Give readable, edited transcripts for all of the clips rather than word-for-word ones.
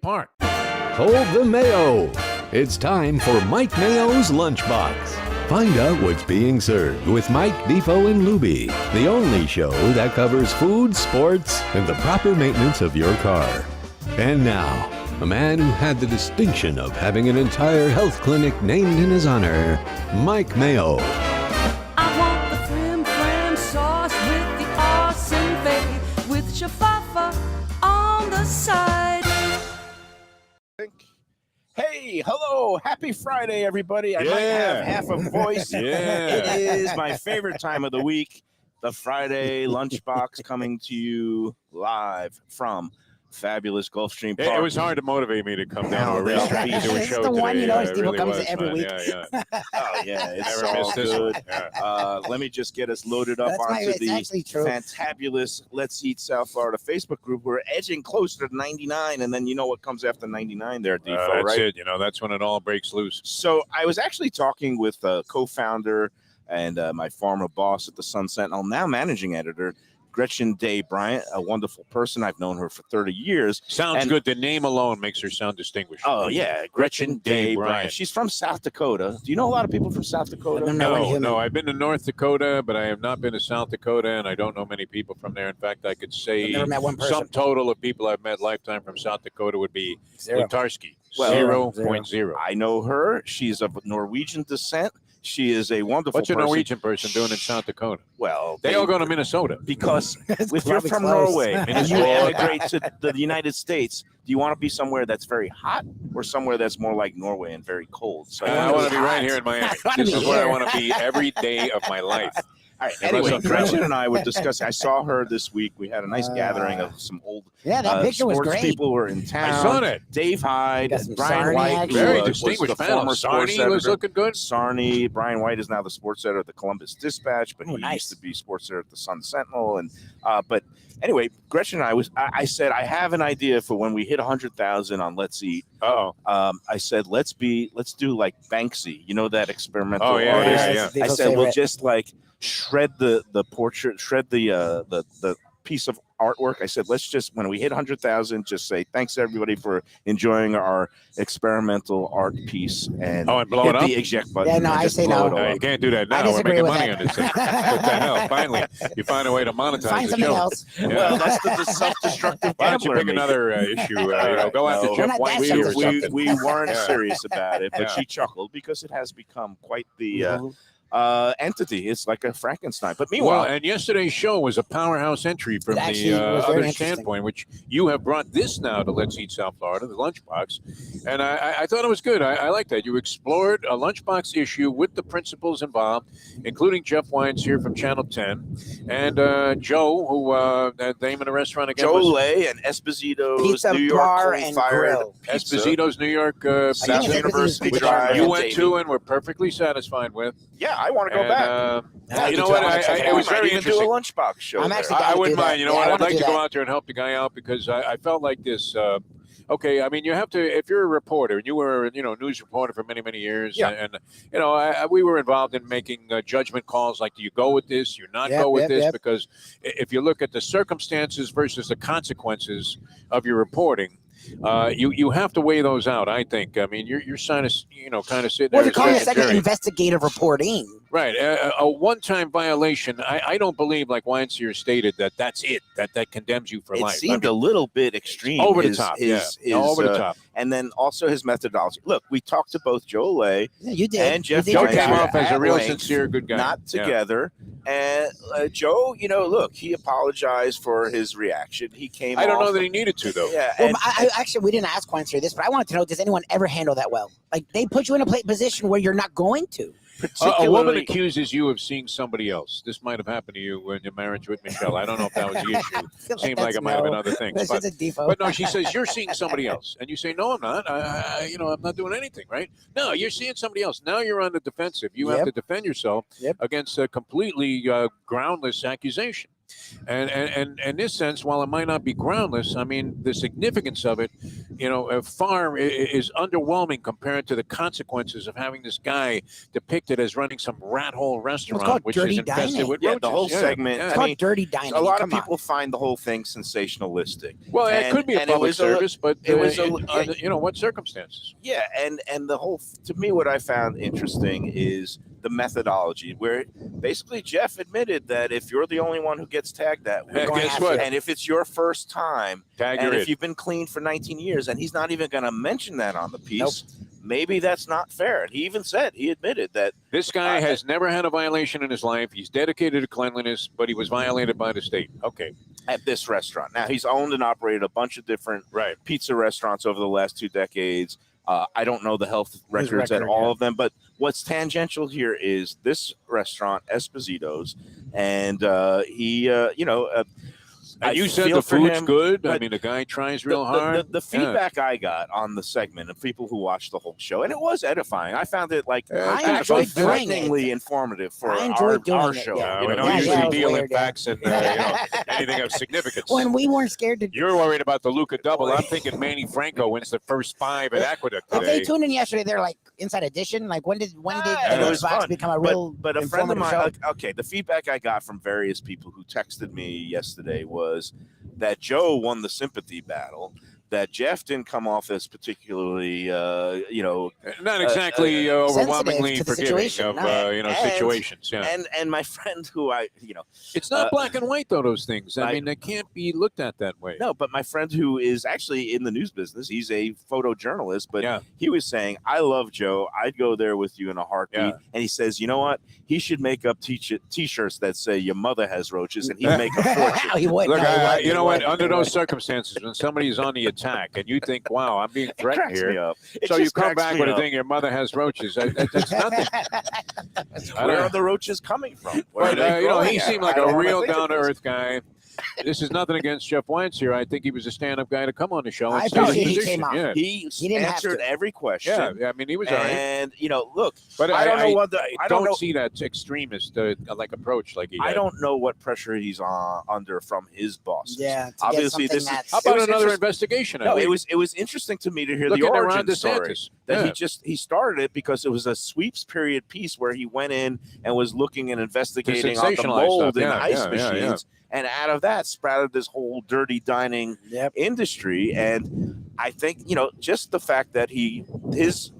Park. Hold the Mayo. It's time for Mike Mayo's Lunchbox. Find out what's being served with Mike, Defo and Lubie, the only show that covers food, sports, and the proper maintenance of your car. And now, a man who had the distinction of having an entire health clinic named in his honor, Mike Mayo. I want the flim flam sauce with the awesome fave with shafafa on the side. Hey, hello, happy Friday, everybody. I might have half a voice. It is my favorite time of the week, the Friday Lunchbox, coming to you live from fabulous Gulfstream Park. It was hard to motivate me to come down to a racetrack to do a show the today. one, you know, Steve really comes was, every man. week. Yeah. Oh, yeah, it's Never all missed this good. one. Yeah. Let me just get us loaded up That's onto it's actually the true. fantabulous Let's Eat South Florida Facebook group. We're edging closer to 99, and then you know what comes after 99 there, Defo, That's right? it. You know, that's when it all breaks loose. So I was actually talking with a co-founder and my former boss at the Sun Sentinel, now managing editor, Gretchen Day Bryant, a wonderful person. I've known her for 30 years. Sounds good. The name alone makes her sound distinguished. Oh, yeah. Gretchen Day Bryant. She's from South Dakota. Do you know a lot of people from South Dakota? No. I've been to North Dakota, but I have not been to South Dakota, and I don't know many people from there. In fact, I could say I've never met one person. some total of people I've met lifetime from South Dakota would be Zero. Lutarski. Well, 0.0. I know her. She's of Norwegian descent. She is a wonderful What's a person. Norwegian person doing in South Dakota? Well, They all go to Minnesota. because if you're probably from close. Norway and you emigrate to the United States, do you want to be somewhere that's very hot or somewhere that's more like Norway and very cold? So I want to be hot. right here in Miami. I wanna This be is where I here. want to be every day of my life. All right. Unless Anyway, I'm traveling. Gretchen and I were discussing. I saw her this week. We had a nice gathering of some old Yeah, that picture was sports great. people were in town. I saw that. Dave Hyde, Got some Brian Sarni White, action. who Very was distinguished the panel. former sports Sarni was editor. looking good. Sarni, Brian White is now the sports editor at the Columbus Dispatch, but he nice. used to be sports editor at the Sun Sentinel. And but anyway, Gretchen and I said I have an idea for when we hit 100,000 on Let's Eat. I said let's do like Banksy, you know, that experimental Oh, yeah, artist. yeah. I said we'll just like shred the portrait, shred the piece of artwork. I said let's just, when we hit 100,000, just say thanks everybody for enjoying our experimental art piece and blow hit it up? the eject button. Yeah, no, and I just say blow no. it all You up. can't do that I now. We're disagree making with money that. on this thing. What the hell? Finally, you find a way to monetize Find the something show. else. Yeah. Well, that's the self-destructive Why don't you gambler pick in me. another issue? Go after No. Jeff Not White that or self-destructive. something. We weren't Yeah. serious about it, but Yeah. she chuckled because it has become quite the entity. It's like a Frankenstein. But Well, meanwhile, and yesterday's show was a powerhouse entry from It actually the was very other interesting. standpoint, which you have brought this now to Let's Eat South Florida, the Lunchbox. And I thought it was good. I like that. You explored a Lunchbox issue with the principals involved, including Jeff Wines here from Channel 10, and Joe, who, the name of the restaurant again Joe was Lay and Esposito's Pizza New York Bar and coal-fired Grill. pizza. Esposito's New York South I think it's University Esposito's Drive. Pizza you in went Davie. to and were perfectly satisfied with. Yeah, I want to go And, back. Yeah, you know me too. what? I wanna check it it out. was We might very even interesting. do a lunchbox show. I'm there. actually I down to wouldn't do that. mind. You know Yeah, what? I I'd wanna like do to go that. out there and help the guy out because I felt like this. Okay, I mean, you have to, if you're a reporter, and you were, news reporter for many, many years, Yeah. and we were involved in making judgment calls, like, do you go with this, you not Yep, go with yep, this, yep. because if you look at the circumstances versus the consequences of your reporting, you have to weigh those out. I think. I mean, you're kind of sitting Well, there. they're as calling a it second jury. investigative reporting. Right, a one-time violation. I don't believe, like Weinstein stated, that's it. That condemns you for It life. seemed a little bit extreme. over the his- top. his- Yeah, his, over the top. And then also his methodology. Look, we talked to both Joe Lay Yeah, you did. and Jeff You did Joe your Weinstein came job. off as a at real length, sincere good guy. not Yeah. together. And Joe, look, he apologized for his reaction. He came. I don't know off- that he needed to, though. Yeah, Well, and- I actually, we didn't ask Quincy this, but I wanted to know: does anyone ever handle that well? Like they put you in a position where you're not going to. A woman particularly- accuses you of seeing somebody else. This might have happened to you in your marriage with Michelle. I don't know if that was the issue. Seemed like it might have been other things. That's But, just a default. but no, she says, you're seeing somebody else. And you say, no, I'm not. I'm not doing anything, right? No, you're seeing somebody else. Now you're on the defensive. You have Yep. to defend yourself Yep. against a completely groundless accusation. And in this sense, while it might not be groundless, I mean, the significance of it, far is underwhelming compared to the consequences of having this guy depicted as running some rat hole restaurant, called which dirty is infested dining. with Yeah, roaches. the whole segment. It's I called mean, dirty dining. a lot of Come people find the whole thing sensationalistic. Well, it And- could be a and it public was a li- service, but it was a in, li- under, what circumstances? Yeah, and the whole, to me, what I found interesting is the methodology, where basically Jeff admitted that if you're the only one who gets tagged that way, going Guess after what? it. and if it's your first time, Tag and your if it. you've been clean for 19 years, and he's not even going to mention that on the piece, maybe that's not fair. And he even said, he admitted that This guy has never had a violation in his life. He's dedicated to cleanliness, but he was violated by the state. Okay. at this restaurant. Now, he's owned and operated a bunch of different Right. pizza restaurants over the last 2 decades. I don't know the health records at record, all yeah. of them, but what's tangential here is this restaurant, Esposito's, and he, And you said feel the for food's him, good. I but mean, the guy tries real the, hard. The feedback I got on the segment of people who watched the whole show, and it was edifying. I found it like I enjoyed doing it. frighteningly informative for I enjoyed doing our it, show. yeah. We You know, don't Yeah, usually yeah, it was deal in weird, yeah. facts and anything of significance. When we weren't scared to. You're worried about the Luca double. I'm thinking Manny Franco wins the first 5 at Aqueduct If they today. tuned in yesterday, they're like Inside Edition. Like when did it the was Lunchbox fun. become a real But a friend of informative mine, show? okay, the feedback I got from various people who texted me yesterday was that Joe won the sympathy battle, that Jeff didn't come off as particularly, Not exactly overwhelmingly to the forgiving situation, of no. And- situations. Yeah, and my friend who it's not uh, black and white though. Those things. I I- mean, they can't be looked at that way. no, but my friend who is actually in the news business, he's a photojournalist, but Yeah. he was saying, I love Joe. I'd go there with you in a heartbeat. Yeah. And he says, you know what? He should make up t-shirts that say your mother has roaches, and he'd make a fortune. He would. Look, no, he would, you he know what? would, Under he those would. circumstances, when somebody's on the attack and you think, "Wow, I'm being It threatened cracks me here," up. It so you just come cracks back me with a up. thing, "Your mother has roaches." That's nothing. I Where don't- are the roaches coming from? Where are But they growing he at? seemed like I don't a wanna real think of down to this. earth guy. This is nothing against Jeff Wines here. I think he was a stand-up guy to come on the show. I And state his appreciate he position. came out. Yeah, He didn't have answered to. every question. yeah. I mean, he was all right. And look, But I don't know what I I don't know. see that extremist like approach like he I had. don't know what pressure he's under from his bosses. Yeah. to get Obviously, something this is. that's- How it about was another interest- investigation? No, I it think? was interesting to me to hear Looking the at Ron origin story. DeSantis. That Yeah. he started it because it was a sweeps period piece where he went in and was looking and investigating on the sensationalize mold stuff. in Yeah, ice yeah, yeah, machines, and out of that sprouted this whole dirty dining Yep. industry. And I think just the fact that his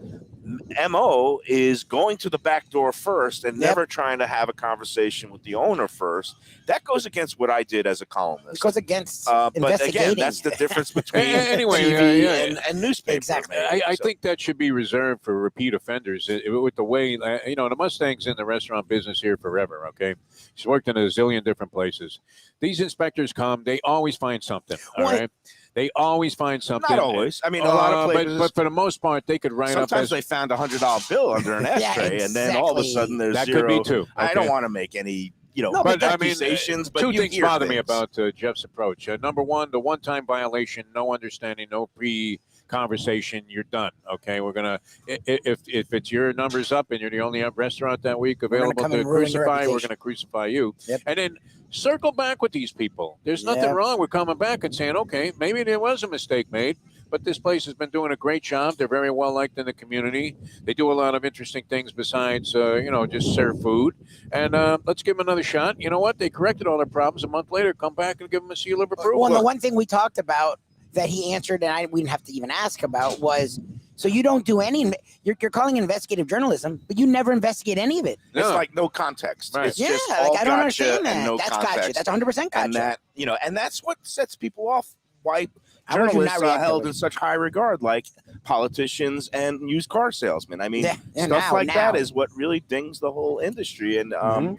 MO is going to the back door first and Yep. never trying to have a conversation with the owner first. That goes against what I did as a columnist. It goes against But investigating. again, that's the difference between Anyway, TV yeah. and newspaper. Exactly. maybe. I So- think that should be reserved for repeat offenders. With the way, the Mustang's in the restaurant business here forever, okay? She's worked in a zillion different places. These inspectors come, they always find something, all Well, right? They always find something. Not always. I mean, a lot of places. but for the most part, they could write up sometimes as they found $100 bill under an Yeah, ashtray, and then all of a exactly. sudden there's that zero. could be too. I don't okay? want to make any, No, But I mean, accusations. But two you things hear bother me things. about Jeff's approach. Number one, the one-time violation, no understanding, no pre-conversation. You're done. Okay, we're gonna if it's your numbers up and you're the only restaurant that week gonna available come to and ruin your crucify, we're reputation. gonna crucify you. Yep. And then circle back with these people. There's nothing Yeah. wrong with coming back and saying, okay, maybe there was a mistake made. But this place has been doing a great job. They're very well liked in the community. They do a lot of interesting things besides, just serve food. And let's give them another shot. You know what? They corrected all their problems. A month later, come back and give them a seal of approval. Well, and the one thing we talked about that he answered, and we didn't have to even ask about, was so you don't do any. You're calling it investigative journalism, but you never investigate any of it. It's No. like no context. Right. It's Yeah, just like all I don't gotcha understand and that. no That's context. gotcha. That's 100% gotcha. And that and that's what sets people off. Why How would you journalists not are react held to it? in such high regard, like politicians and used car salesmen. I mean, Yeah, stuff now- like that now. is what really dings the whole industry. And Mm-hmm.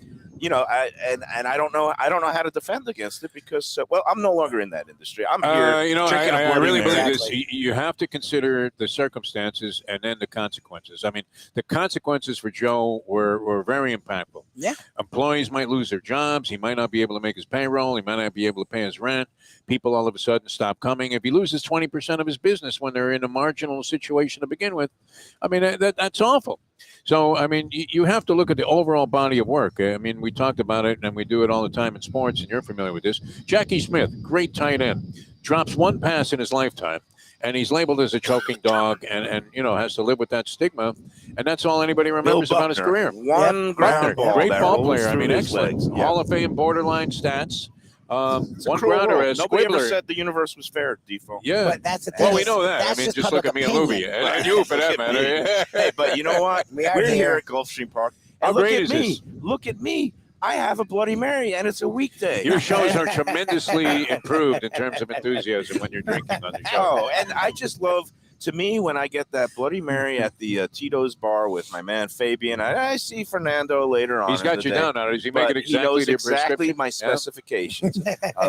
I don't know how to defend against it because I'm no longer in that industry. I'm here. drinking a I Bloody really Mary. believe Exactly. this. You have to consider the circumstances and then the consequences. I mean, the consequences for Joe were very impactful. Yeah. Employees might lose their jobs. He might not be able to make his payroll. He might not be able to pay his rent. people all of a sudden stop coming. If he loses 20% of his business when they're in a marginal situation to begin with, I mean, that's awful. So, I mean, you have to look at the overall body of work. I mean, we talked about it, and we do it all the time in sports, and you're familiar with this. Jackie Smith, great tight end, drops one pass in his lifetime, and he's labeled as a choking dog and has to live with that stigma. And that's all anybody remembers about his career. One ground ball. Great that ball rolls player. I through mean, his excellent. legs. Yeah. Hall of Fame borderline stats. It's a One cruel grounder world. as Nobody ever Squibbler. said the universe was fair, Defo. Yeah. But that's the thing. Well, we know that. I That's mean, just look public at me and opinion. Lubie. And you, for that matter. Hey, but you know what? We're We're here. here at Gulfstream Park. How And look great at is me. this? Look at me. I have a Bloody Mary, and it's a weekday. Your shows are tremendously improved in terms of enthusiasm when you're drinking on the show. Oh, and I just love, to me, when I get that Bloody Mary at the Tito's bar with my man Fabian, I see Fernando later on. He's in got the you day, down now. Does he make but it he exactly knows to your exactly prescription? my Yeah. specifications.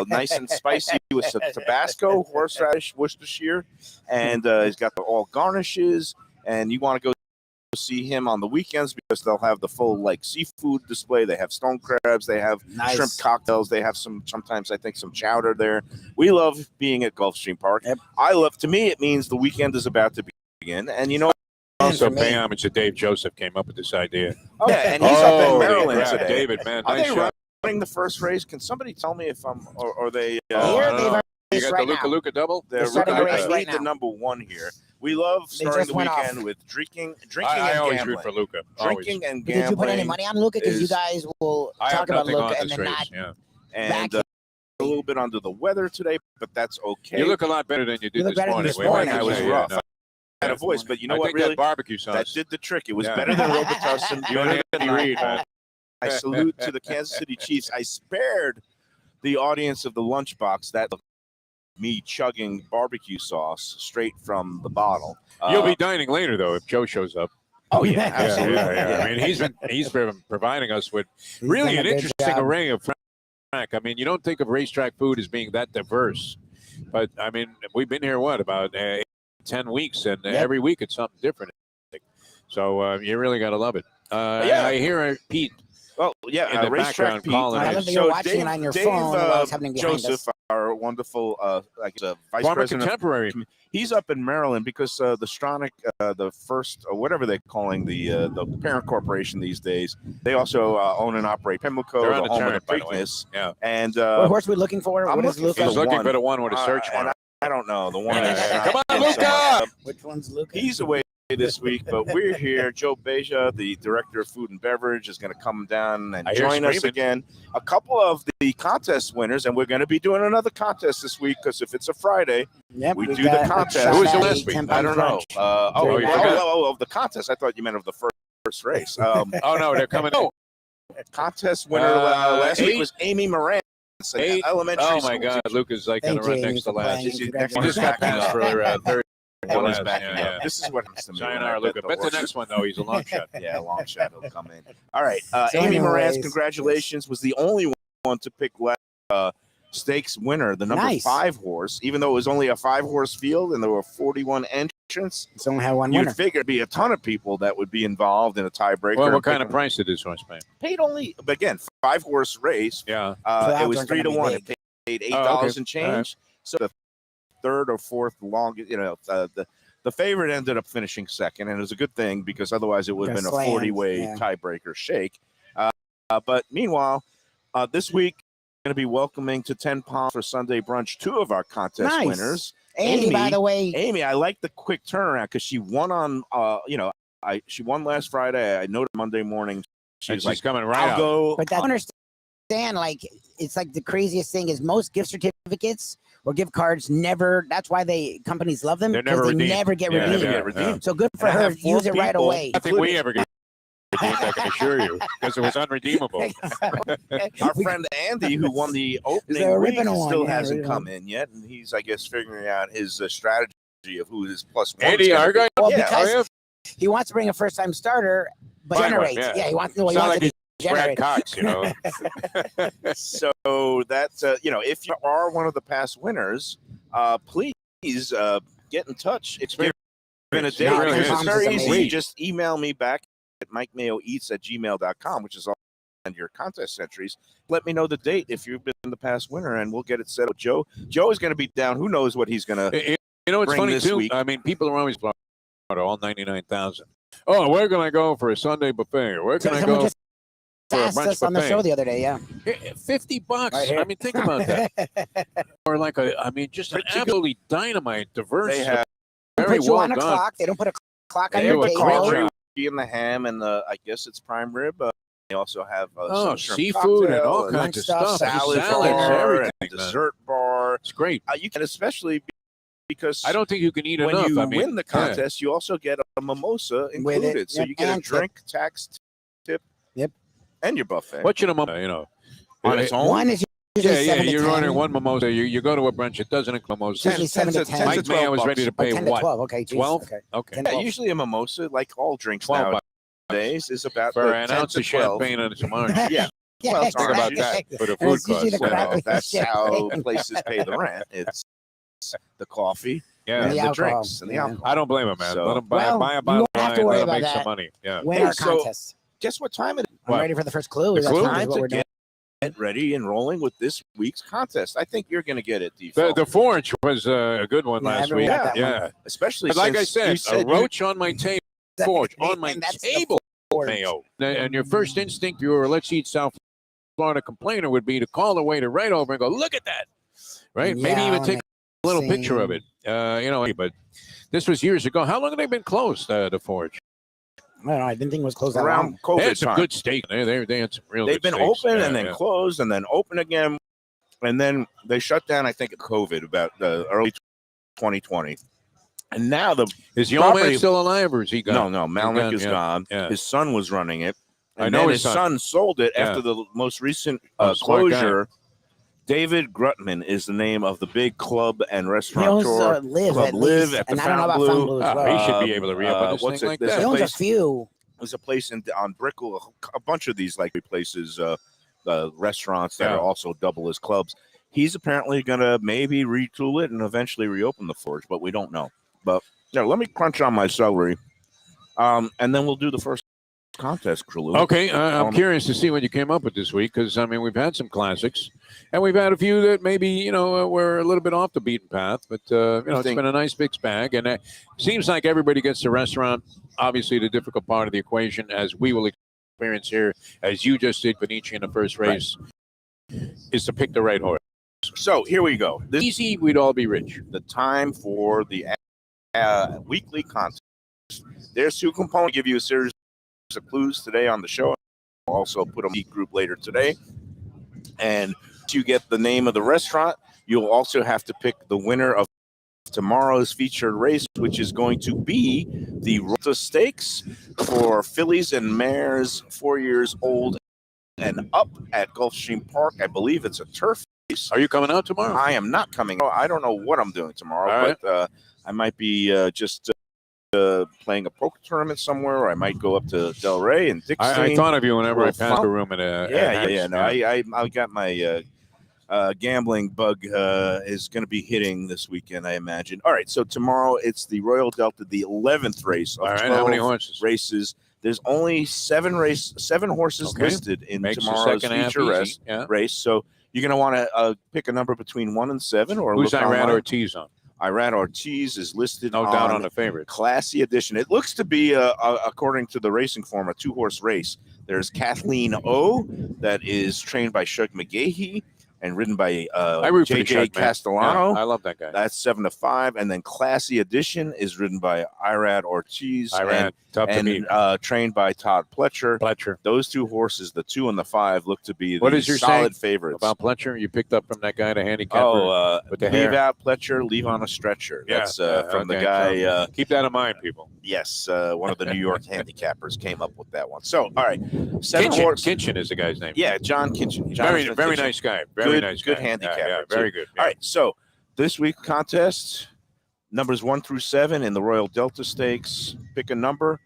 Nice and spicy with some Tabasco, horseradish, Worcestershire, and he's got all garnishes. And you want to go see him on the weekends because they'll have the full seafood display. They have stone crabs, they have Nice. shrimp cocktails, they have sometimes I think some chowder there. We love being at Gulfstream Park. Yep. To me it means the weekend is about to begin. And Also, For me. pay homage to Dave Joseph came up with this idea. and he's up in Holy Maryland crap, today. David, man, Are nice they shot. running the first race? Can somebody tell me if I'm or they I Here don't they've know. You race got right the Luka now. Luka double? they're starting looking a race to right lead the now. number one here. We love starting just the went weekend off. with drinking I and always gambling. root for Luka. Always. Drinking and But gambling. did you put any money on Luca? Because you is- guys will I talk have about nothing on Luca and this then race. not. Yeah. and back a little bit under the weather today, but that's okay. You look a lot better than you did look this better than morning. this We might morning. have I to was say, rough. no. I had a voice, but you know I what? think Really, that barbecue sauce. that did the trick. It was Yeah. better than Robitussin. You and Andy Reid, man. I salute to the Kansas City Chiefs. I spared the audience of the lunchbox that me chugging barbecue sauce straight from the bottle. You'll be dining later, though, if Joe shows up. Oh yeah, Yeah, absolutely. yeah. I mean, he's been providing us with really done a an good interesting job. array of track. I mean, you don't think of racetrack food as being that diverse, but I mean, we've been here about 10 weeks, and Yep. every week it's something different. So you really got to love it. Yeah. I hear Pete. Well, yeah, In the racetrack background Pete. calling I it. love that you're watching it on your phone while it's happening behind Joseph, us. our wonderful vice Former president, contemporary. he's up in Maryland because the Stronach, the first, or whatever they're calling the parent corporation these days, they also own and operate Pimlico, They're on the the home turnip, of the by the way. Preakness. Yeah. And What horse are we looking for? I'm What is looking Luca? for He's looking one. for the one with a search and warrant. I don't know. The one Yeah, is yeah. not Come on, in so much. Luca! Which one's Luca? He's away this week, but we're here. Joe Beja, the director of food and beverage, is going to come down and I hear join us screaming. again. A couple of the contest winners, and we're going to be doing another contest this week because if it's a Friday, Yep, we we do the got contest. Who was the Shot last at week? 10 I don't know. crunch. Oh, you forgot. Of the contest. I thought you meant of the first race. Oh, no, they're coming. Oh, Contest winner last week was Amy Moran. Elementary Oh, my school God. teacher. Luca's like going Thank to run you, next to for last. playing. She's- He Congratulations. just got passed for third. One is last, back. yeah. This is what happens to me. when I Sayonara, bet Luca. the Bet the horses. next one, though. He's a long shot. Yeah, long shot will come in. All right. So Amy Moran's anyways, congratulations, was the only one to pick stakes winner, the number Nice. 5 horse, even though it was only a 5-horse field and there were 41 entrants. It's only had one You'd winner. figure it'd be a ton of people that would be involved in a tiebreaker. Well, and what kind of pick- price did this horse pay? Paid only, but again, 5-horse race. Yeah. It odds was aren't 3 to gonna be 1. big. It paid $8 Oh, okay. and change. All right. So the third or fourth longest, the favorite ended up finishing second, and it was a good thing because otherwise it would have been a Slammed, 40-way yeah. tiebreaker shake. But meanwhile, this week going to be welcoming to 10 Pounds for Sunday brunch 2 of our contest Nice. winners. Amy, by the way, Amy, I like the quick turnaround because she won on, she won last Friday. I noticed Monday morning. She And was she's like, coming right I'll out. go. but I don't understand, like, it's like the craziest thing is most gift certificates or gift cards never, that's why companies love them. They're because never they redeemed. never get Yeah, redeemed. never get redeemed. So good for And I her. have 4 Use it right people- away. I think we ever get redeemed, I can assure you, because it was unredeemable. Our friend Andy, who won the opening the week, original one, still yeah, hasn't original. come in yet, and he's, I guess, figuring out his strategy of who his +1 Andy is gonna be. Argyle? Well, Yeah. because he wants to bring a first time starter, but Right, generates. yeah. Yeah, he wants to Sound to like be Brad generated. Cox, you know. So that's if you are one of the past winners, please get in touch. It's been a day. It really because is. it's very It's easy. amazing. You just email me back at mikemayoeats@gmail.com, which is your contest entries. Let me know the date if you've been the past winner, and we'll get it set up. Joe is going to be down. Who knows what he's going to You know, it's bring funny this too. week. I mean, people are always all 99,000. Oh, where can I go for a Sunday buffet? Or where can I Someone go just for a asked brunch us on the buffet? show the other day. Yeah, $50. Right here. I mean, think about that. Or like just an absolutely dynamite, diverse. They have very put you well on a done. clock. They don't put a clock on They your do a table. call. and the ham and the, I guess it's prime rib. They also have some shrimp seafood and cocktail all kinds of stuff, stuff. salad Salads, bar, everything. and dessert bar. It's great. You can especially because I don't think you can eat when enough. you I mean, win the contest, you also get a mimosa With it. included. So Yep, you get a and drink, tax tip, and your buffet. What you know, on its own. One is usually 7 to You're 10. ordering one mimosa. You go to a brunch. It doesn't include mimosa. Usually 7 to 10. Mike Mayo was ready to pay 10 to what? 12. Okay, geez. 12? Okay. Okay. 10, Yeah, 12. usually a mimosa, like all drinks 12 bucks. nowadays, is about For the an 10 ounce to of 12. champagne and some orange. Yeah. Yeah, Well, it's Think about orange that for the And food it's usually costs. the crappy That's shit. how places pay the rent. It's the coffee Yeah. And and the the alcohol. drinks and the Yeah. alcohol. I don't blame him, man. So- Let him buy Well, a you bottle won't have of to wine. worry Let him about make some that. money. Yeah. Win Hey, our so- contest. Guess what time it is? I'm What? ready for the first clue. The That's clue? fine, is Time what to we're doing. get ready and rolling with this week's contest. I think you're going to get it, The Defo. Forge was a good one Yeah, last everyone week. got that one. Yeah. Especially But like I since said, you a roach on my table. Forge on my And that's the table, Forge. Mayo. And your first instinct, you were Let's Eat South Florida complainer, would be to call the waiter right over and go, "Look at that!" Right? Maybe Yeah, even take a little picture of scene. it. But this was years ago. How long have they been closed? The Forge. I don't know. I didn't think it was closed that long. around They COVID had some time. good steak. They had some real. They've good been steaks. open Yeah, and then yeah. closed and then open again. And then they shut down, I think, at COVID about the early 2020. And now Is the old man property- still alive, or is he gone? no, Malnick is yeah, gone. yeah. His son was running it. I And know then his his son. son sold it Yeah. after the most recent Smart guy. closure. David Grutman is the name of the big club and He owns restaurateur. Live Club at Live least. at the And I don't know Fountain about Fountain Blue. Blue as Ah, well. he should be able to re-up this what's thing it? like There's that. He a owns a place- few. There's a place on Brickell, a bunch of these like places, restaurants that Yeah. are also double as clubs. He's apparently going to maybe retool it and eventually reopen the Forge, but we don't know. But yeah, let me crunch on my celery, and then we'll do the first contest, Kalu. Okay, I'm Um, curious to see what you came up with this week because I mean we've had some classics, and we've had a few that maybe were a little bit off the beaten path, but it's think- been a nice mixed bag, and it seems like everybody gets the restaurant. Obviously, the difficult part of the equation, as we will experience here, as you just did, Benici, in the first race, is to pick the right horse. So here we go. This is Easy, we'd all be rich. the time for the weekly contest. There's two components. Give you a series of clues today on the show. I'll also put them in the group later today. And you get the name of the restaurant. You'll also have to pick the winner of tomorrow's featured race, which is going to be the Rota Stakes for fillies and mares 4 years old and up at Gulfstream Park. I believe it's a turf race. Are you coming out tomorrow? I am not coming. I don't know what I'm doing tomorrow, All right. but I might be just playing a poker tournament somewhere, or I might go up to Del Rey and Dixie. I thought of you whenever I Well, passed the room at yeah. No, I got my gambling bug is going to be hitting this weekend, I imagine. All right, so tomorrow it's the Royal Delta, the 11th race of All right, 12 how many horses? races. There's only seven horses Okay. listed in Makes the tomorrow's second half feature easy. Yeah. race. So you're going to want to pick a number between 1 and 7, or Who's look Iran online. Ortiz on? Iran Ortiz is listed No doubt on the favorite. Classy Edition. It looks to be, according to the racing form, a 2-horse race. There's Kathleen O, that is trained by Shug McGahee and ridden by I root for the JJ Chuck, man. Castellano. Yeah, I love that guy. That's 7-5, and then Classy Edition is ridden by Irad Ortiz Iran, tough to beat. and trained by Todd Pletcher. Pletcher. Those two horses, the 2 and the 5, look to be What the is your solid saying favorites. About Pletcher, you picked up from that guy, the handicapper. with the leave hair. out Pletcher, leave on a stretcher. Yeah, That's from the okay, guy. so keep that in mind, people. Yes, one of the New York handicappers came up with that one. So, all right, 7 horse. Kitchen is the guy's name. Yeah, John Kitchen. Very Jonathan very Kitchen. nice guy. Very Good- nice good guy. handicapper, Yeah, too. very good. Yeah. All right, so this week's contest, numbers 1 through 7 in the Royal Delta Stakes. Pick a number.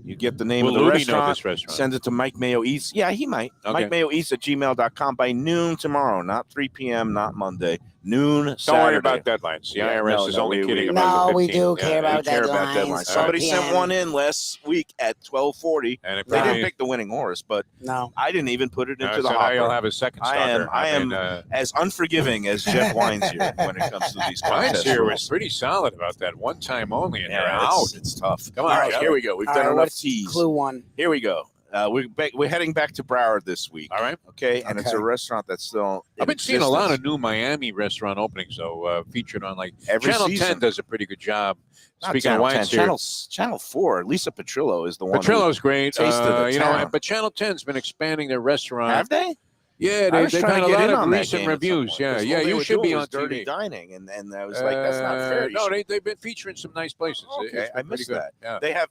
You get the name Will of the Lubie know restaurant. this restaurant? Send it to Mike Mayo Eats. Yeah, he might. Okay. Mike Mayo Eats at gmail.com by noon tomorrow, not 3 p.m., not Monday. noon Saturday. Don't worry about deadlines. The Yeah, IRS is only kidding about No, the we 15th. do Yeah, care they about care about deadlines. deadlines. Somebody 4 sent p.m. one in last week at 12:40. And They didn't pick the winning horse, but No. I didn't even put it into the so now you'll hopper. have a second I stalker. am as unforgiving as Jeff Wines here when it comes to these Wines contests. here was pretty solid about that. One time only, and you're Yeah, out. it's tough. Come on, All right, Joe. here we go. We've All done right, enough what's tease. Clue 1? Here we go. We're heading back to Broward this week. All right. Okay, and it's a Okay. restaurant that's still. I've been seeing a lot of new Miami restaurant openings, though, featured on like Every Channel season. 10 does a pretty good job. Not Speaking of Channel 10, wines here, Channel 4. Lisa Petrillo is the one. Petrillo's great. tasted the town. But Channel 10's been expanding their restaurant. Have they? Yeah, I was they've trying had to a get lot in of on that recent game at some reviews. point, Yeah, 'cause yeah, all they you would should do be was on Dirty TV. Dining, and I was like, that's not fair. You No, should- they've been featuring some nice places. Okay, It's I been pretty missed good. that. Yeah. They have,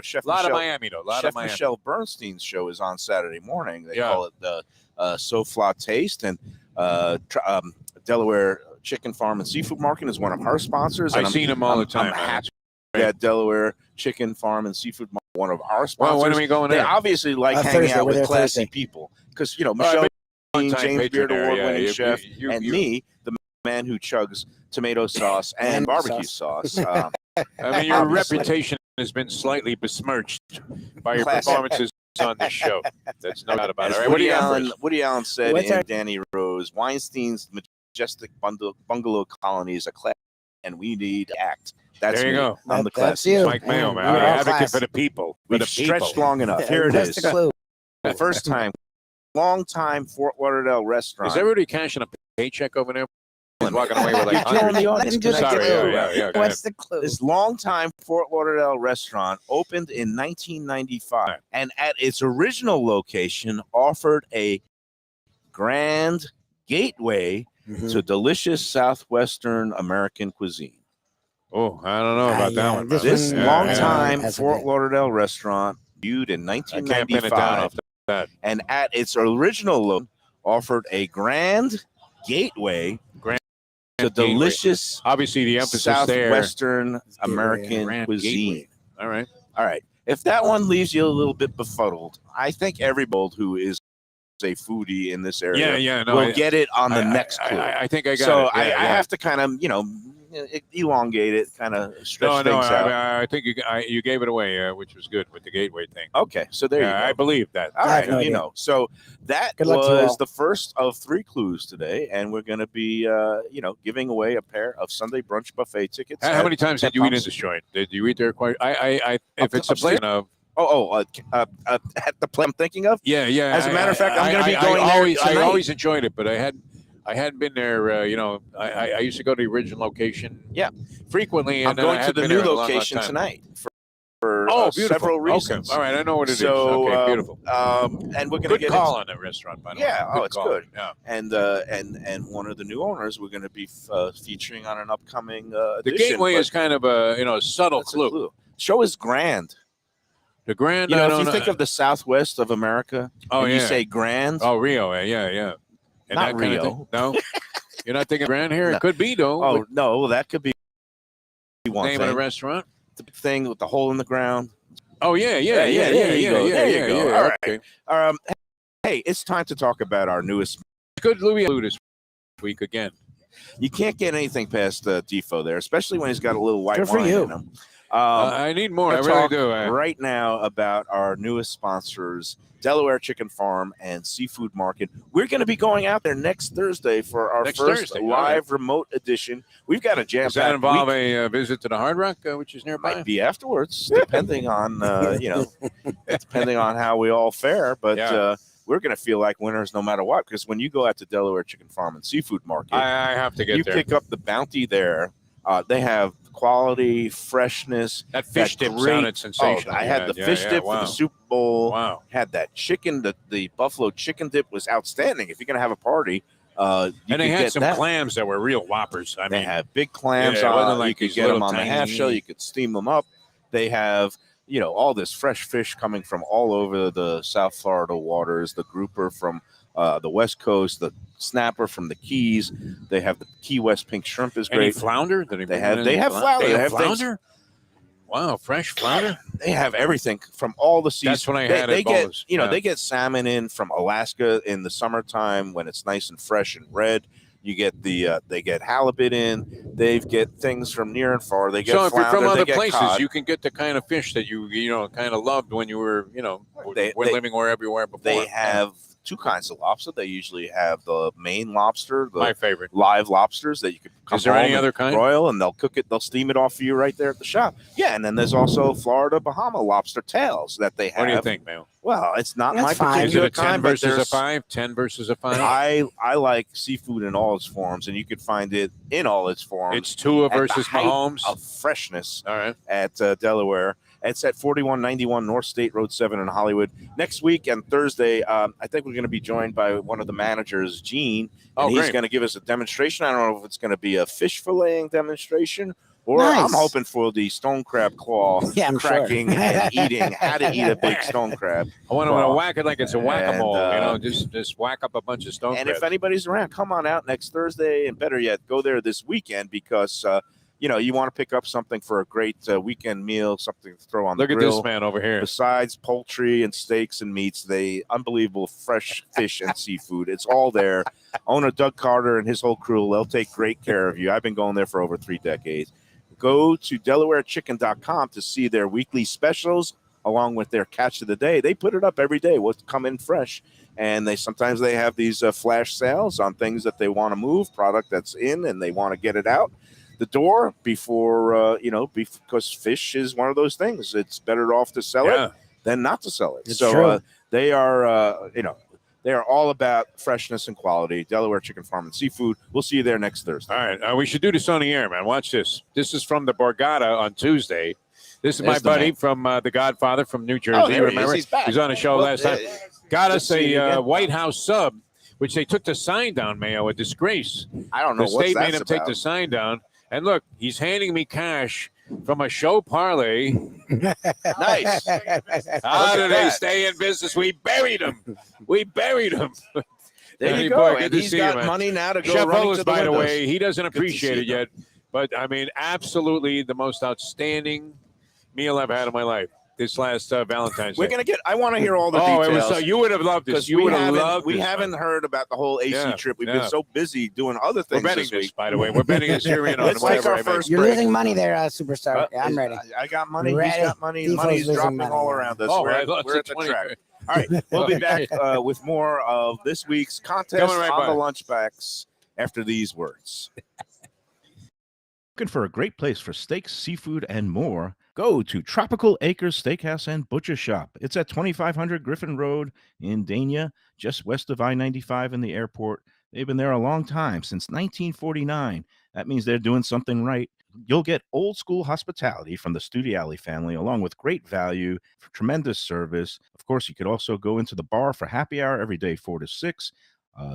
Chef A lot Michelle, of Miami, though. A lot Chef of Miami. Michelle Bernstein's show is on Saturday morning. They Yeah. call it the Sofla Taste, and Delaware Chicken Farm and Seafood Market is one of our sponsors. And I've seen them all the time. I'm man. happy that Delaware Chicken Farm and Seafood Market, one of our Well, sponsors. when are we going They there? obviously like hanging Thursday. out We're with there classy Thursday. people because I've Michelle, been long-time James patron Beard there, award-winning yeah. chef, You- and you- me, the man who chugs tomato sauce and And barbecue sauce. sauce. I mean, your Obviously. reputation has been slightly besmirched by your Classic. performances on this show. That's no doubt about it. As All right, what do you got for Allen, us? Woody Allen said What's in our- Danny Rose, Weinstein's majestic bungalow colony is a class, and we need to act. That's There you me. go. I'm the That's class. you. Mike Mayo, man. You're You're all advocate class. for the people. For We've the people. stretched long enough. Here it What's is. the clue? The first time, long time Fort Lauderdale restaurant. Is everybody cashing a paycheck over there? He's walking away with like You're killing hundreds. the audience. Just Can I Sorry, get yeah, through? yeah, yeah. Go ahead. What's the clue? This longtime Fort Lauderdale restaurant opened in 1995, and at its original location offered a grand gateway Mhm. to delicious Southwestern American cuisine. Oh, I don't know about that yeah, one. this man. This one- longtime That's a Fort bit- Lauderdale restaurant, viewed in I can't pin it down 1995, off that. and at its original look, offered a grand gateway to Gateway. delicious Obviously, the emphasis there. Southwestern American Grand cuisine. gateway. All right. All right. If that one leaves you a little bit befuddled, I think everybody who is a foodie in this area Yeah, yeah. No, will get it on the I- next clue. I think I got So it. Yeah, I yeah. have to kind of, elongate it, kind of stretch No, things out. I think you gave it away, which was good with the gateway thing. Okay, so there you go. I believe that. All I have right, no idea. So that Good luck to you was all. the first of 3 clues today, and we're going to be, giving away a pair of Sunday brunch buffet tickets. How many times did you eat in Pumps. this joint? Did you eat there quite? If it's a Upstairs? place of. At the place I'm thinking of. Yeah, yeah. As a matter of fact, I'm gonna be I going there always, I tonight. always enjoyed it, but I hadn't been there. I used to go to the original location. Yeah. frequently. And I'm then I going to hadn't the been new there in a long, long location time. tonight for Oh, beautiful. several reasons. Okay. All right, I know what it is. So, Okay, beautiful. And we're going to Good get call on the restaurant, by the way. Yeah, oh, it's call. good. Yeah. and one of the new owners we're going to be featuring on an upcoming The edition, gateway but is kind of a subtle that's a clue. Show is grand. The Grand. You know, I if don't you know. think of the Southwest of America, Oh, and you yeah. say grand, Oh, Rio. Yeah. And Not that kind of Rio. thing? No, you're not thinking Grand here. No. It could be though. oh no, well, that could be one name of thing. the restaurant. The thing with the hole in the ground. Oh yeah. There you go. There you go. All right. Okay. Hey, it's time to talk about our newest. Good Louis this week again. You can't get anything past Defo there, especially when he's got a little white Good for wine you. in him. I need more. I We're really talk do. right now about our newest sponsors, Delaware Chicken Farm and Seafood Market. We're going to be going out there next Thursday for our Next first Thursday, all live remote edition. We've got a jam-packed Does that involve week. a visit to the Hard Rock, which is nearby? Might be afterwards, depending on depending on how we all fare. But Yeah. we're going to feel like winners no matter what, because when you go out to Delaware Chicken Farm and Seafood Market, I have to get you there. pick up the bounty there. They have quality, freshness. That fish that dip great- sounded sensational. I had the Yeah, fish yeah, dip wow. for the Super Bowl. Wow. Had that chicken, the buffalo chicken dip was outstanding. If you're going to have a party, you And they could had get some that. clams that were real whoppers. I They mean, have big clams Yeah, it wasn't on. like You could these get them little on the half tiny- shell. You could steam them up. They have all this fresh fish coming from all over the South Florida waters. The grouper from the West Coast, the snapper from the Keys. They have the Key West pink shrimp is any great. flounder? Did They bring have- in they any have flounder. They They have have things- flounder. Wow, fresh flounder. They have everything from all the seasons. That's what I They- had they at get, Bowles. They get salmon in from Alaska in the summertime when it's nice and fresh and red. You get they get halibut in. They get things from near and far. They get So if you're flounder, from they other get places, cod. you can get the kind of fish that you kind of loved when you were They- living everywhere before. They have two kinds of lobster. They usually have the Maine lobster, the my favorite. live lobsters that you could come Is there any home other and kind? broil, and they'll cook it. They'll steam it off for you right there at the shop. Yeah, and then there's also Florida Bahama lobster tails that they have. What do you think, man? Well, it's not That's my fine. Is it particular a 10 kind, but versus a there's 5? 10 versus a 5? I like seafood in all its forms, and you could find it in all its forms. It's Tua at the versus height Mahomes. of freshness All right. at Delaware. It's at 4191 North State Road 7 in Hollywood. Next week and Thursday, I think we're going to be joined by one of the managers, Gene, and he's great. going to give us a demonstration. I don't know if it's going to be a fish filleting demonstration, or Nice. I'm hoping for the stone crab claw Yeah, I'm sure. cracking and eating, how to eat a big stone crab. I want to Well, whack it like it's a whack-a-mole. and, Just whack up a bunch of stone And crabs. if anybody's around, come on out next Thursday, and better yet, go there this weekend because you want to pick up something for a great weekend meal, something to throw on Look the at grill. this man over here. Besides poultry and steaks and meats, they unbelievable fresh fish and seafood. It's all there. Owner Doug Carter and his whole crew, they'll take great care of you. I've been going there for over 3 decades. Go to DelawareChicken.com to see their weekly specials along with their catch of the day. They put it up every day, what's coming fresh. And sometimes they have these flash sales on things that they want to move, product that's in, and they want to get it out the door before, because fish is one of those things. It's better off to sell it than not to sell it. It's so true. they are, they are all about freshness and quality. Delaware Chicken Farm and Seafood. We'll see you there next Thursday. All right. We should do this on the air, man. Watch this. This is from the Borgata on Tuesday. This is my There's the buddy man. from The Godfather from New Jersey. Oh, there he is. Remember? He's back. He was on a show last time. Got good us to see you a again. White House sub, which they took the sign down, Mayo, a disgrace. I don't know The what state made that's him take about. the sign down. And look, he's handing me cash from a show parlay. Nice. How do at they that. stay in business? We buried him. We buried him. There Hey, you boy, go. good And to he's see you, got man. money now to go Chef running O's, to the by the windows. way, he doesn't to appreciate see it you, yet, but I mean, absolutely the most outstanding meal I've had in my life. This last Valentine's We're Day. gonna get. I want to hear all the Oh, details. it was you would have loved this. because You we would have haven't loved we this, haven't man. heard about the whole AC Yeah, trip. We've yeah. been so busy doing other We're things betting this this, week. by the way. We're betting this here in on Let's take whatever our I make. first You're break. losing money there, superstar. Yeah, I'm ready. I got money. Ready. He's got money. Defoe's Money's losing dropping money. all around us. Oh, we're I lost we're at the 20. track. All right, we'll be back with more of this week's contest Coming right on by. the Lunchbox after these words. Looking for a great place for steaks, seafood, and more? Go to Tropical Acres Steakhouse and Butcher Shop. It's at 2500 Griffin Road in Dania, just west of I-95 and the airport. They've been there a long time, since 1949. That means they're doing something right. You'll get old school hospitality from the Studiali family, along with great value, tremendous service. Of course, you could also go into the bar for happy hour every day, 4 to 6.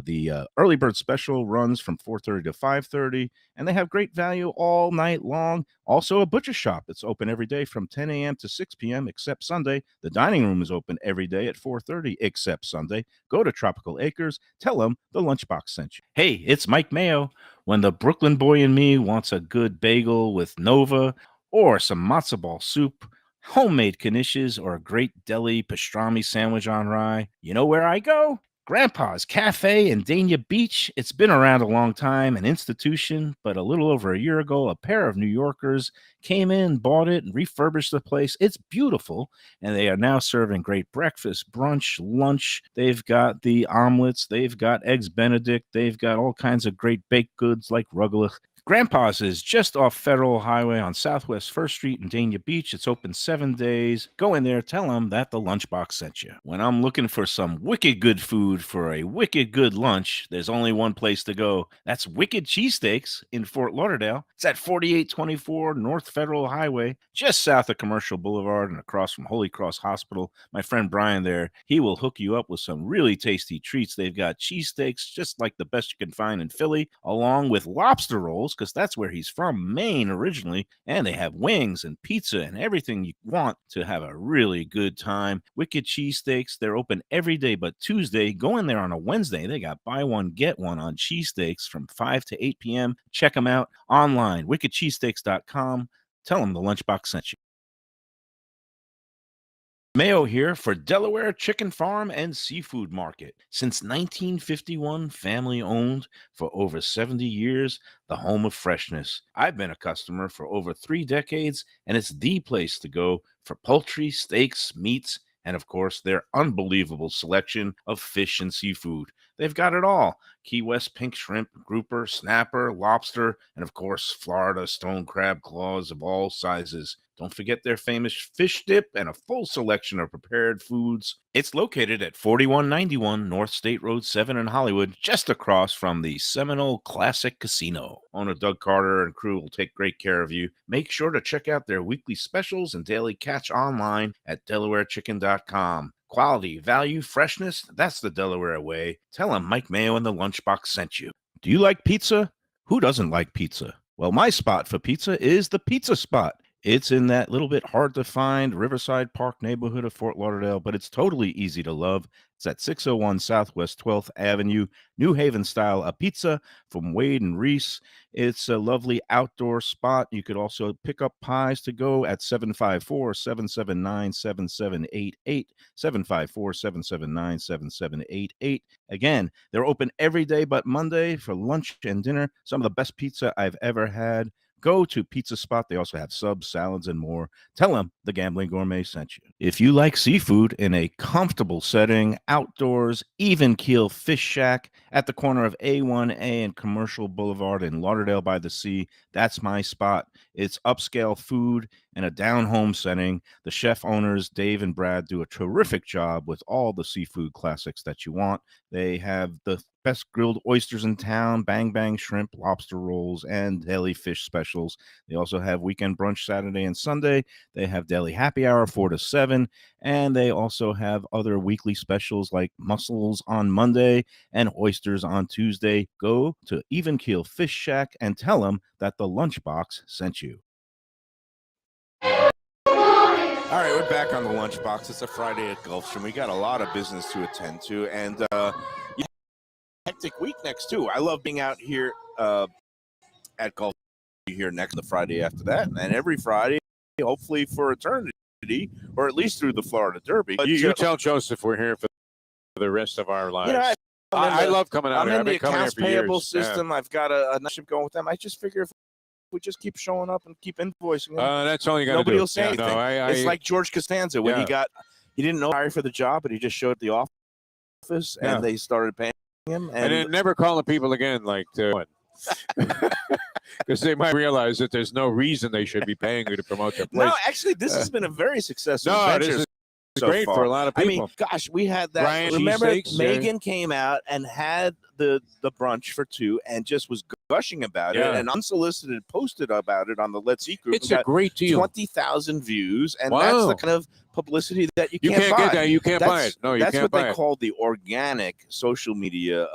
The early bird special runs from 4:30 to 5:30, and they have great value all night long. Also, a butcher shop that's open every day from 10 a.m. to 6 p.m. except Sunday. The dining room is open every day at 4:30 except Sunday. Go to Tropical Acres. Tell them the Lunchbox sent you. Hey, it's Mike Mayo. When the Brooklyn boy in me wants a good bagel with Nova or some matzo ball soup, homemade knishes, or a great deli pastrami sandwich on rye, you know where I go? Grandpa's Cafe in Dania Beach. It's been around a long time, an institution, but a little over a year ago, a pair of New Yorkers came in, bought it, and refurbished the place. It's beautiful, and they are now serving great breakfast, brunch, lunch. They've got the omelets. They've got eggs Benedict. They've got all kinds of great baked goods like rugelach. Grandpa's is just off Federal Highway on Southwest 1st Street in Dania Beach. It's open 7 days. Go in there, tell them that the Lunchbox sent you. When I'm looking for some wicked good food for a wicked good lunch, there's only one place to go. That's Wicked Cheesesteaks in Fort Lauderdale. It's at 4824 North Federal Highway, just south of Commercial Boulevard and across from Holy Cross Hospital. My friend Brian there, he will hook you up with some really tasty treats. They've got cheesesteaks just like the best you can find in Philly, along with lobster rolls, because that's where he's from, Maine originally, and they have wings and pizza and everything you want to have a really good time. Wicked Cheesesteaks, they're open every day but Tuesday. Go in there on a Wednesday. They got buy one, get one on cheesesteaks from 5 to 8 p.m. Check them out online, wickedcheesesteaks.com. Tell them the Lunchbox sent you. Mayo here for Delaware Chicken Farm and Seafood Market. Since 1951, family owned for over 70 years, the home of freshness. I've been a customer for over 3 decades, and it's the place to go for poultry, steaks, meats, and of course, their unbelievable selection of fish and seafood. They've got it all. Key West pink shrimp, grouper, snapper, lobster, and of course, Florida stone crab claws of all sizes. Don't forget their famous fish dip and a full selection of prepared foods. It's located at 4191 North State Road 7 in Hollywood, just across from the Seminole Classic Casino. Owner Doug Carter and crew will take great care of you. Make sure to check out their weekly specials and daily catch online at DelawareChicken.com. Quality, value, freshness, that's the Delaware way. Tell them Mike Mayo and the Lunchbox sent you. Do you like pizza? Who doesn't like pizza? Well, my spot for pizza is the Pizza Spot. It's in that little bit hard to find Riverside Park neighborhood of Fort Lauderdale, but it's totally easy to love. It's at 601 Southwest 12th Avenue, New Haven style, a pizza from Wade and Reese. It's a lovely outdoor spot. You could also pick up pies to go at 754-779-7788, 754-779-7788. Again, they're open every day but Monday for lunch and dinner. Some of the best pizza I've ever had. Go to Pizza Spot. They also have subs, salads, and more. Tell them the Gambling Gourmet sent you. If you like seafood in a comfortable setting, outdoors, even keel fish shack at the corner of A1A and Commercial Boulevard in Lauderdale by the Sea, that's my spot. It's upscale food in a down-home setting. The chef owners, Dave and Brad, do a terrific job with all the seafood classics that you want. They have the best grilled oysters in town, bang bang shrimp, lobster rolls, and deli fish specials. They also have weekend brunch Saturday and Sunday. They have deli happy hour 4 to 7, and they also have other weekly specials like mussels on Monday and oysters on Tuesday. Go to Even Keel Fish Shack and tell them that the Lunchbox sent you. All right, we're back on the Lunchbox. It's a Friday at Gulfstream. We got a lot of business to attend to, and hectic week next too. I love being out here at Gulfstream here next the Friday after that, and every Friday, hopefully for eternity, or at least through the Florida Derby. But you tell Joseph we're here for the rest of our lives. I love coming out I'm here. in the accounts payable years. system. I've got a nice ship going with them. I just figure if we just keep showing up and keep invoicing them, that's all you got to do. Nobody will say anything. No, it's like George Costanza when he didn't know hired for the job, but he just showed at the office and they started paying him. And then never call the people again, because they might realize that there's no reason they should be paying you to promote their place. No, actually, this has been a very successful venture. This is great for a lot of people. I mean, gosh, we had that. Ryan Remember, cheesesteaks, Megan came out and had the brunch for 2 and just was gushing about it and unsolicited posted about it on the Let's Eat group. It's a great deal. 20,000 views, and that's the kind of publicity that you can't buy. Get that. You can't buy it. No, you can't buy it. That's what they call the organic social media,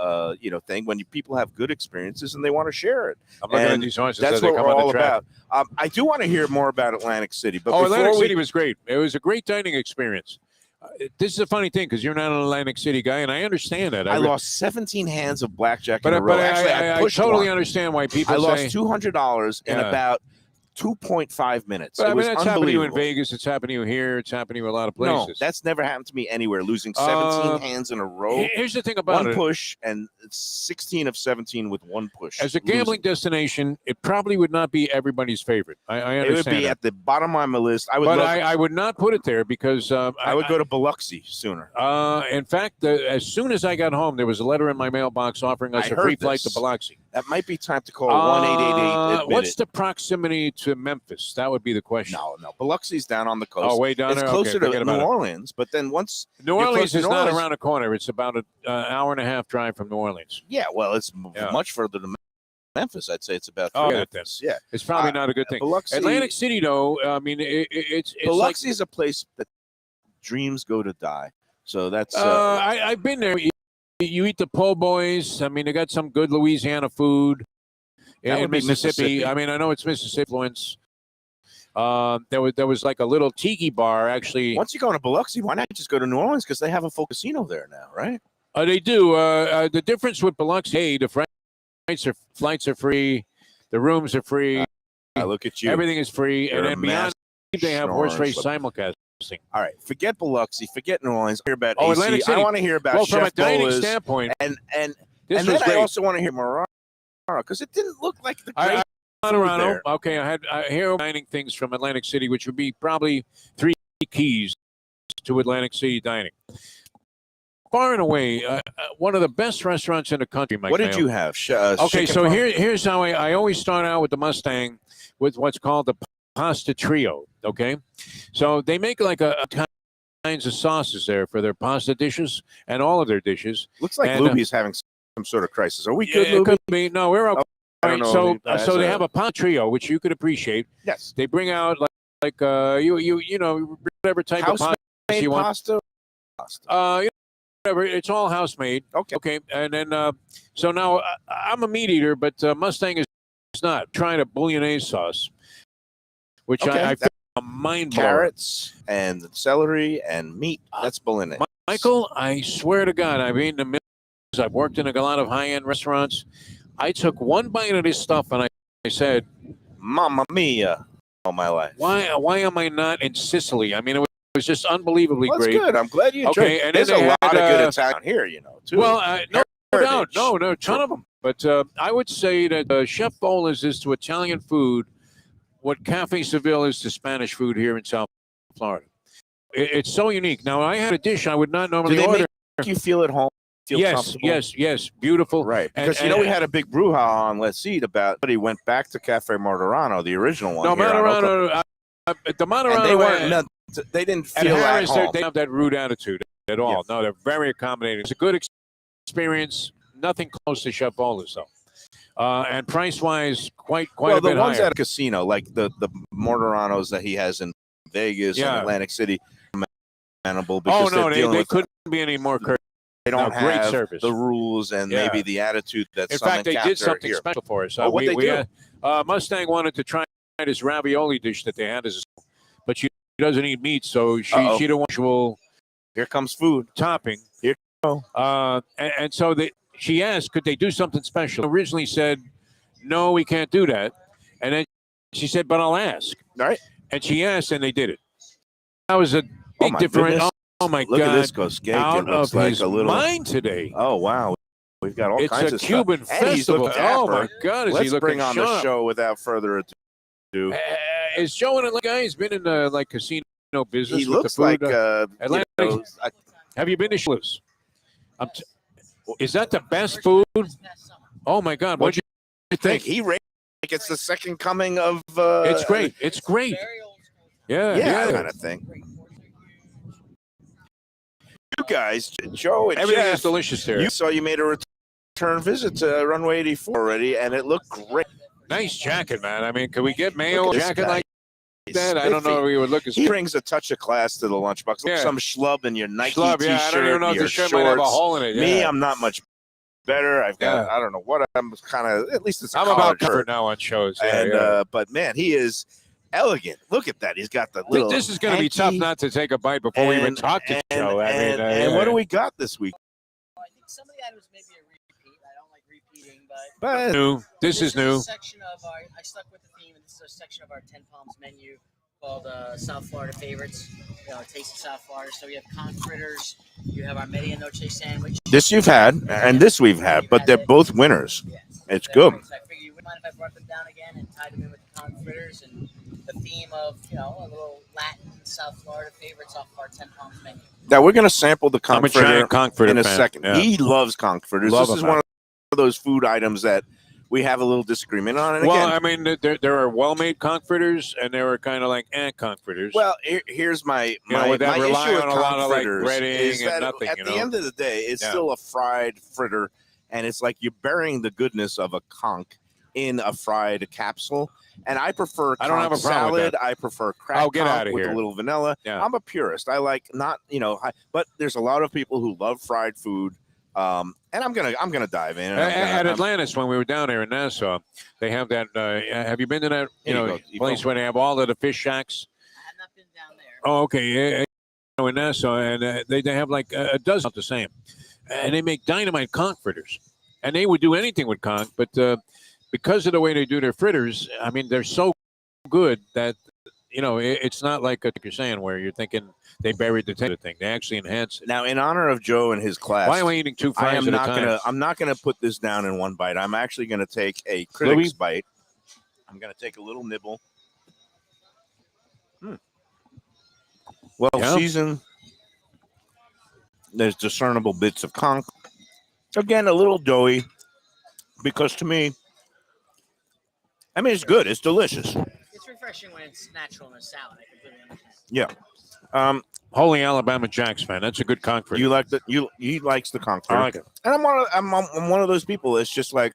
thing. When people have good experierices and they want to share it. I'm looking at these oranges. That's what we're all about. I do want to hear more about Atlantic City, but Atlantic City was great. It was a great dining experience. This is a funny thing because you're not an Atlantic City guy, and I understand that. I lost 17 hands of blackjack in a row. But Actually, I totally understand why people I lost $200 in about 2.5 minutes. But I mean, that's happened to you in Vegas. It's happened to you here. It's happened to you a lot of places. No, that's never happened to me anywhere. Losing 17 hands in a row. Here's the thing about one push, and 16 of 17 with one push. As a gambling destination, it probably would not be everybody's favorite. I understand. It would be at the bottom of my list. I would not put it there because I would go to Biloxi sooner. In fact, as soon as I got home, there was a letter in my mailbox offering us a free flight to Biloxi. That might be time to call 1-888. What's the proximity to Memphis? That would be the question. No. Biloxi's down on the coast. Oh, way down there? It's closer to New Orleans, but then once... New Orleans is not around the corner. It's about an hour and a half drive from New Orleans. Yeah, well, it's much further than Memphis. I'd say it's about 3 minutes. Yeah. It's probably not a good thing. Biloxi, Atlantic City, though, I mean, it's Biloxi is a place that dreams go to die. So that's... I've been there. You eat the po' boys. I mean, they got some good Louisiana food in Mississippi. I mean, I know it's Mississippi influence. There was like a little tiki bar, actually. Once you go to Biloxi, why not just go to New Orleans? Because they have a full casino there now, right? They do. The difference with Biloxi, hey, the flights are free. The rooms are free. Look at you. Everything is free. You're and then beyond, they have horse race simulcasting. disgusting. All right, forget Biloxi, forget New Orleans. Hear about Oh, AC. Atlantic City. I want to hear about Well, from a Chef dining Bola's, standpoint, and this and was then great. I also want to hear Morano because it didn't look like the great Toronto. there. Okay, I hear dining things from Atlantic City, which would be probably 3 keys to Atlantic City dining. Far and away, one of the best restaurants in the country, Mike What did Mayo. you have? Okay, chicken so parm? here's how I always start out with the Mustang with what's called the pasta trio. Okay, so they make like a kinds of sauces there for their pasta dishes and all of their dishes. Looks like and, Lubie's having some sort of crisis. Are we good, it Lubie? could be. No, we're okay. I don't know. So they have a pasta trio, which you could appreciate. Yes. They bring out like you know whatever type of pasta you want. Pasta. Whatever. It's all house made. Okay. Okay. And then so now I'm a meat eater, but Mustang is not. Trying a bolognese sauce, which Okay. I feel mind blowing. Carrots and celery and meat. That's bolognese. Michael, I swear to God, I've eaten a million. I've worked in a lot of high-end restaurants. I took one bite of this stuff and I said, Mamma mia! All my life. why am I not in Sicily? I mean, it was just unbelievably Well, that's great. good. I'm glad you enjoyed Okay, it. and There's then a they lot had, of good Italian here, too. Well, no doubt. Heritage. No, a ton of them. But I would say that Chef Bola's is to Italian food what Cafe Seville is to Spanish food here in South Florida. It's so unique. Now, I had a dish I would not normally Do they order. make you feel at home? Feel comfortable? Yes. Beautiful. Right. And- Because, we had a big brouhaha on Let's Eat about, but he went back to Cafe Martorano, the original one. No, here on Oakland. Martorano, the Martorano. And they didn't at feel at Harris, home. they don't have that rude attitude at all. Yes. No, they're very accommodating. It's a good experience. Nothing close to Chef Bola's, though. And price-wise, quite well, a bit the ones higher. at a casino, like the Mortoranos that he has in Vegas and Atlantic City, manageable because they couldn't be any more courteous. They don't great have service. the rules and maybe the attitude that In some fact, they did something here. special for us. What they do? Mustang wanted to try this ravioli dish that they had, but she doesn't eat meat, so she don't want usual. Here comes food Topping. Here you go. And so she asked, could they do something special? Originally said, no, we can't do that. And then she said, but I'll ask. All right. And she asked, and they did it. That was a big difference. Oh my Look God! at this steak. Out It looks of like his a little mind today. Oh wow, we've got all kinds of It's a Cuban stuff. And he's festival. looking Oh my dapper. God, is Let's he looking bring on sharp. the show without further ado. Is Joe an Atlanta guy? He's been in the casino business. He with looks the food, like Atlanta. Have you been to Schluss? Is that the best food? Oh my God! What do you think? He rated like it's the second coming of. It's great. It's great. Yeah. kind of thing. You guys, Joe and Everything Jeff, is delicious there. You saw you made a return visit to Runway 84 already, and it looked great. Nice jacket, man. I mean, could we get Mayo Look a at this jacket guy. like that? I don't know if we would look as He brings a touch of class to the lunchbox. Look, some schlub in your Nike Schlub, t-shirt. I don't even know if your the shirt shorts. might have a hole in it. Me, yeah. I'm not much better. I've got, I don't know what I'm kind of, at least it's a I'm about collared comfort shirt. now on shows. And, but man, he is elegant. Look at that. He's got the little. This is going to be tough not to take a bite before we even talk to Joe. And what do we got this week? I think some of the items may be a repeat. I don't like repeating, But new. This is new. A section of our, I stuck with the theme, and this is a section of our 10 Palms menu called South Florida Favorites. Taste of South Florida. So we have conch fritters. You have our medianoche sandwich. This you've had, and this we've had, but they're both winners. Yes. It's good. So I figured you wouldn't mind if I brought them down again and tied them in with the conch fritters and the theme of, a little Latin South Florida favorites off of our 10 Palms menu. Now we're going to sample the I'm a conch fritter giant conch fritter in a fan. second. Yeah. He loves conch fritters. Love This is them, one of those food items that we have a little disagreement on. And Well, again, I mean, there are well-made conch fritters, and there are kind of like conch fritters. well, here's my with that my rely issue with on a lot of, like, fritters breading is and that nothing, at the end of the day, it's still a fried fritter, and it's like you're burying the goodness of a conch in a fried capsule. And I prefer I don't have a problem with salad. that. I prefer cracked Oh, get conch outta with here. a little vanilla. Yeah. I'm a purist. I like not, but there's a lot of people who love fried food. And I'm gonna dive in. At Atlantis, when we were down there in Nassau, they have that. Have you been to that? Place where they have all of the fish shacks. I have not been down there. Oh, okay. In Nassau, and they have like a dozen of the same, and they make dynamite conch fritters, and they would do anything with conch, but because of the way they do their fritters, I mean, they're so good that it's not like you're saying where you're thinking they buried the thing. They actually enhance it. Now, in honor of Joe and his class, Why am I eating 2 fries at a time? I'm not gonna put this down in one bite. I'm actually gonna take a critic's Lubie? bite. I'm gonna take a little nibble. Well Yeah. seasoned. There's discernible bits of conch. Again, a little doughy, because to me, I mean, it's good. It's delicious. It's refreshing when it's natural in a salad. I completely understand. Yeah. Holy Alabama Jacks fan. That's a good conch fritter. You like he likes the conch fritter. I like it. And I'm one of those people. It's just like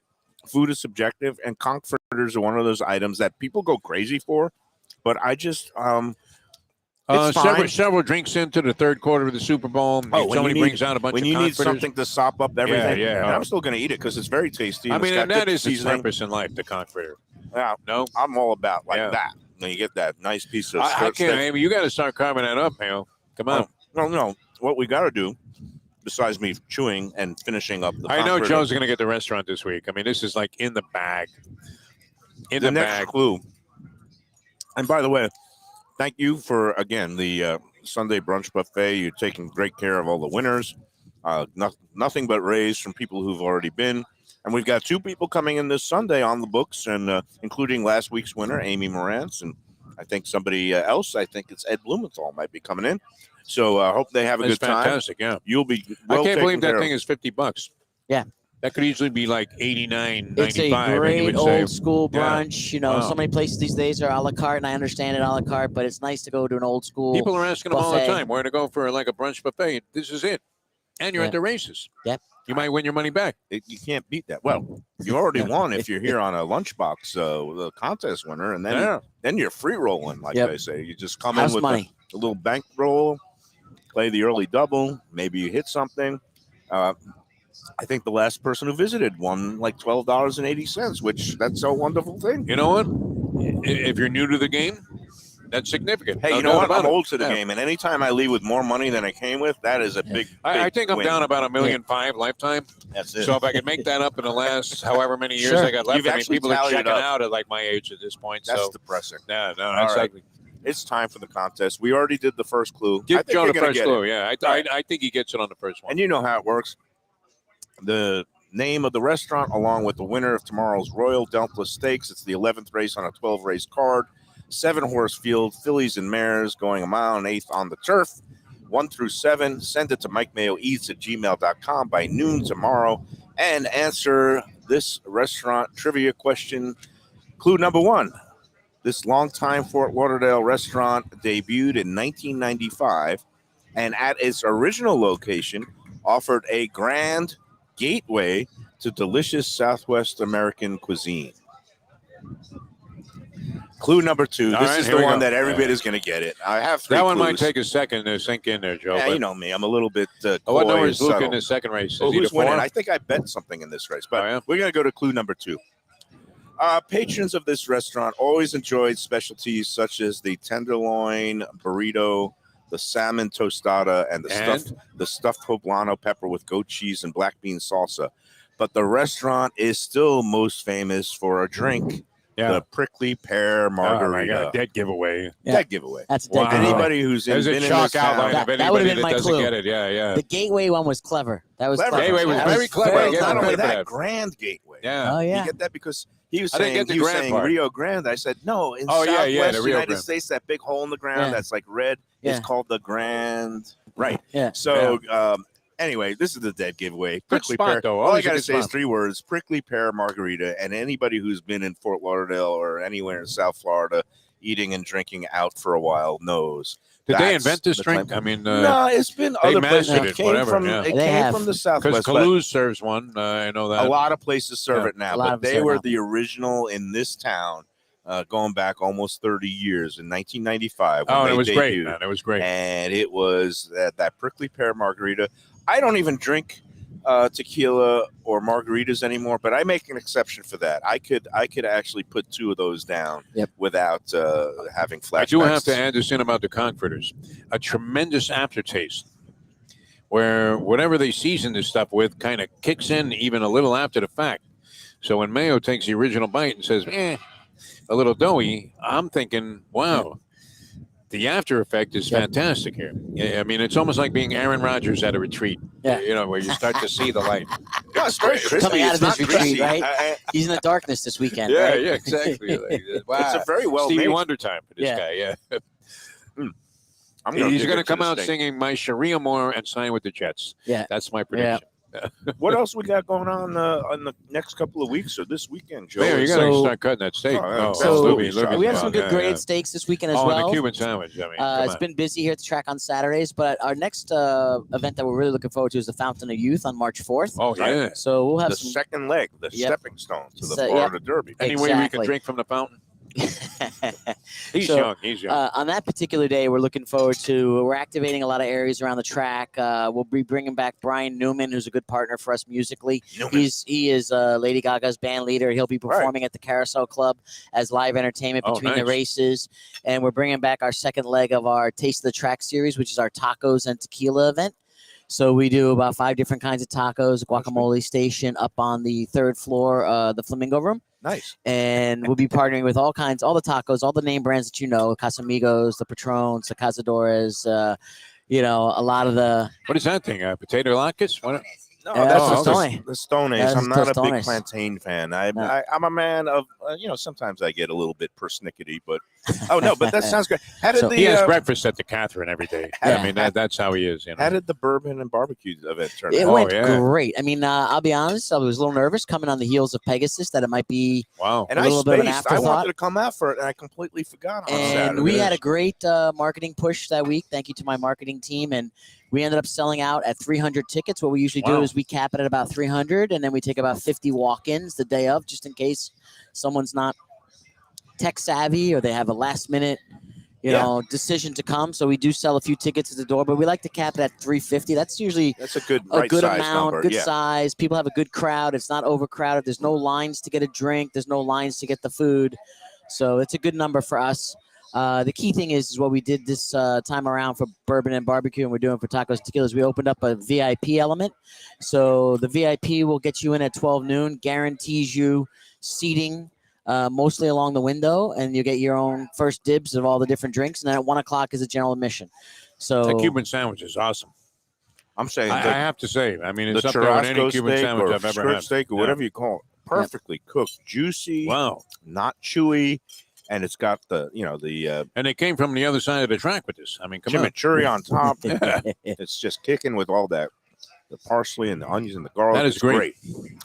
food is subjective, and conch fritters are one of those items that people go crazy for. But I just it's fine. Several drinks into the third quarter of the Super Bowl. Somebody brings out a bunch of when you need conch fritters. something to sop up everything. Yeah. And I'm still going to eat it because it's very tasty. I mean, and that is its seasoning. purpose in life, the conch fritter. Yeah, No, I'm all about that. When you get that nice piece of I can't. I mean, you got to start carving that up, man. Come on. No. What we got to do, besides me chewing and finishing up the I know conch fritter, Joe's going to get the restaurant this week. I mean, this is like in the bag. the next clue. And by the way, thank you for, again, the Sunday brunch buffet. You're taking great care of all the winners. Nothing but raise from people who've already been. And we've got 2 people coming in this Sunday on the books, and including last week's winner, Amy Morantz, and I think somebody else. I think it's Ed Blumenthal might be coming in. So I hope they have a That's good time. fantastic, yeah. You'll be I can't believe taken care that of. thing is $50. Yeah. That could easily be like $89, $95. It's a and you great would old say, school brunch. You know, Wow. so many places these days are a la carte, and I understand it a la carte, but it's nice to go to an old school. people are asking them all the buffet. time where to go for like a brunch buffet. This is it. And you're Yeah. at the races. Yep. You might win your money back. You can't beat that. Well, you already won if you're here on a lunchbox, the contest winner, and then you're free rolling, like Yep. they say. You just come House in with money. a little bankroll, play the early double, maybe you hit something. I think the last person who visited won like $12.80, which that's a wonderful thing. You know what? If you're new to the game, that's significant. Hey, No you know doubt what? about I'm it. old to the Yeah. game, and anytime I leave with more money than I came with, that is a big. I big think I'm win. down about $1.5 million lifetime. That's it. So if I could make that up in the last however many years Sure. I got left, You've I mean, actually people are tallied it checking up. out at like my age at this point. That's So depressing. no, All that's right. ugly. It's time for the contest. We already did the first clue. I Give think Joe you're the gonna first get clue. it. Yeah, All right. I think he gets it on the first one. And you know how it works. The name of the restaurant, along with the winner of tomorrow's Royal Delta Stakes. It's the 11th race on a 12-race card. 7-horse field, fillies and mares going 1 1/8 on the turf. 1 through 7. Send it to MikeMayoEats@gmail.com by noon tomorrow and answer this restaurant trivia question. Clue number 1. This longtime Fort Lauderdale restaurant debuted in 1995 and at its original location offered a grand gateway to delicious Southwest American cuisine. Clue number 2. All This right, is here the we one go. that everybody's going to get it. I have 3 That one might clues. take a second to sink in there, Joe. Yeah, but- you know me. I'm a little bit what coy number and is Luke in subtle. the second race? Is Oh, he who's the 4? winning? I think I bet something in this race, but Oh, yeah? we're going to go to clue number 2. Patrons of this restaurant always enjoyed specialties such as the tenderloin burrito, the salmon tostada, and the stuffed poblano pepper with goat cheese and black bean salsa. But the restaurant is still most famous for a drink, Yeah. the prickly pear Oh, my margarita. God. Dead giveaway. Yeah. That giveaway. That's a dead Wow. giveaway. Anybody who's There's been a in this chalk town, outline That- of that anybody would've been that my doesn't clue. get it. Yeah, yeah. The gateway one was clever. That was Clever. clever. Gateway was That very clever. very I get not him only credit for that, that. grand gateway. Yeah. Oh You yeah. get that because he was I didn't saying, get the grand saying part. Rio Grande. I said, no, in Oh, yeah, Southwest yeah, the Rio United Grande. States, that big hole in the ground Yeah. that's like red Yeah. is called the Grand. Right. Yeah. So, anyway, this is the dead giveaway. Good Prickly spot, pear. though. All I Always a got to good say is spot. 3 words: prickly pear margarita. And anybody who's been in Fort Lauderdale or anywhere in South Florida eating and drinking out for a while knows. Did they That's invent this the drink? claim. I mean, No, it's been they other places. mastered It it, came whatever, from yeah. They it came have. from the because Southwest. but Toulouse serves one. I know that. a lot of places serve Yeah. it now, A lot but of them they serve were now. the original in this town, going back almost 30 years in 1995. When Oh, they it was great, debuted. man. It was great. And it was that prickly pear margarita. I don't even drink tequila or margaritas anymore, but I make an exception for that. I could actually put 2 of those down Yep. without having flashbacks. I do have to add this in about the conch fritters. A tremendous aftertaste where whatever they season this stuff with kind of kicks in even a little after the fact. So when Mayo takes the original bite and says, a little doughy, I'm thinking, wow, the after effect is fantastic here. I mean, it's almost like being Aaron Rodgers at a retreat. Yeah. You know, where you start to see the light. No, it's very crispy. Coming out It's of his not retreat, greasy. right? He's in the darkness this weekend, Yeah, right? yeah, exactly. Wow. It's a very well Stevie made. Wonder time for this guy. Yeah, He's he's going to come out singing "My Sharia Moore" and sign with the Jets. Yeah. That's my prediction. What else we got going on the next couple of weeks or this weekend, Joe? Yeah, you got to So- start cutting that steak. So Lubie's we have fun. some good Yeah, grilled yeah. steaks this weekend as Oh, well. and the Cuban sandwich. I mean, come It's on. been busy here at the track on Saturdays, but our next event that we're really looking forward to is the Fountain of Youth on March 4th. Oh, yeah. So we'll have The some. second leg, the Yep. stepping stone to the So, Florida Derby. Any way we can Exactly. drink from the fountain? He's So, young. He's young. On that particular day, we're looking forward to. We're activating a lot of areas around the track. We'll be bringing back Brian Newman, who's a good partner for us musically. He is Lady Gaga's band leader. He'll be performing at the Carousel Club as live entertainment Oh, between the nice. races. And we're bringing back our second leg of our Taste of the Track series, which is our tacos and tequila event. So we do about 5 different kinds of tacos, guacamole station up on the 3rd floor, the Flamingo Room. Nice. And we'll be partnering with all the tacos, all the name brands that you know, Casamigos, the Patrons, the Cazadores, a lot of the. What is that thing? Potato latkes? What? No, Yeah, that's that's the Stones. That's I'm not a big Tostones. plantain fan. I'm No. a man of, sometimes I get a little bit persnickety, but but that sounds great. How did So- He has the breakfast at the Catherine every day. Yeah. I mean, that's how he is. You know? how did the bourbon and barbecue event turn It out? Oh, went yeah. great. I mean, I'll be honest, I was a little nervous coming on the heels of Pegasus that it might be. Wow. And a I little bit of an spaced. I afterthought. wanted to come out for it, and I completely forgot on And Saturday. we had a great marketing push that week. Thank you to my marketing team. And we ended up selling out at 300 tickets. What we usually do Wow. is we cap it at about 300, and then we take about 50 walk-ins the day of, just in case someone's not tech savvy or they have a last minute, decision to come. So we do sell a few tickets at the door, but we like to cap it at 350. That's usually That's a good, a right good size amount, number. good Yeah. size. People have a good crowd. It's not overcrowded. There's no lines to get a drink. There's no lines to get the food. So it's a good number for us. The key thing is what we did this time around for bourbon and barbecue, and we're doing for tacos and tequilas. We opened up a VIP element. So the VIP will get you in at 12 noon, guarantees you seating mostly along the window, and you get your own first dibs of all the different drinks. And then at 1 o'clock is a general admission. So That Cuban sandwich is awesome. I'm saying I have to say. I mean, the it's up there with any churrasco Cuban steak sandwich or I've ever skirt had. steak or Yeah. whatever you call it, perfectly cooked, juicy, Wow. not chewy, and it's got the And they came from the other side of the track with this. I mean, come on. chimichurri on top. Yeah. It's just kicking with all that, the parsley and the onions and the garlic. That is It's great.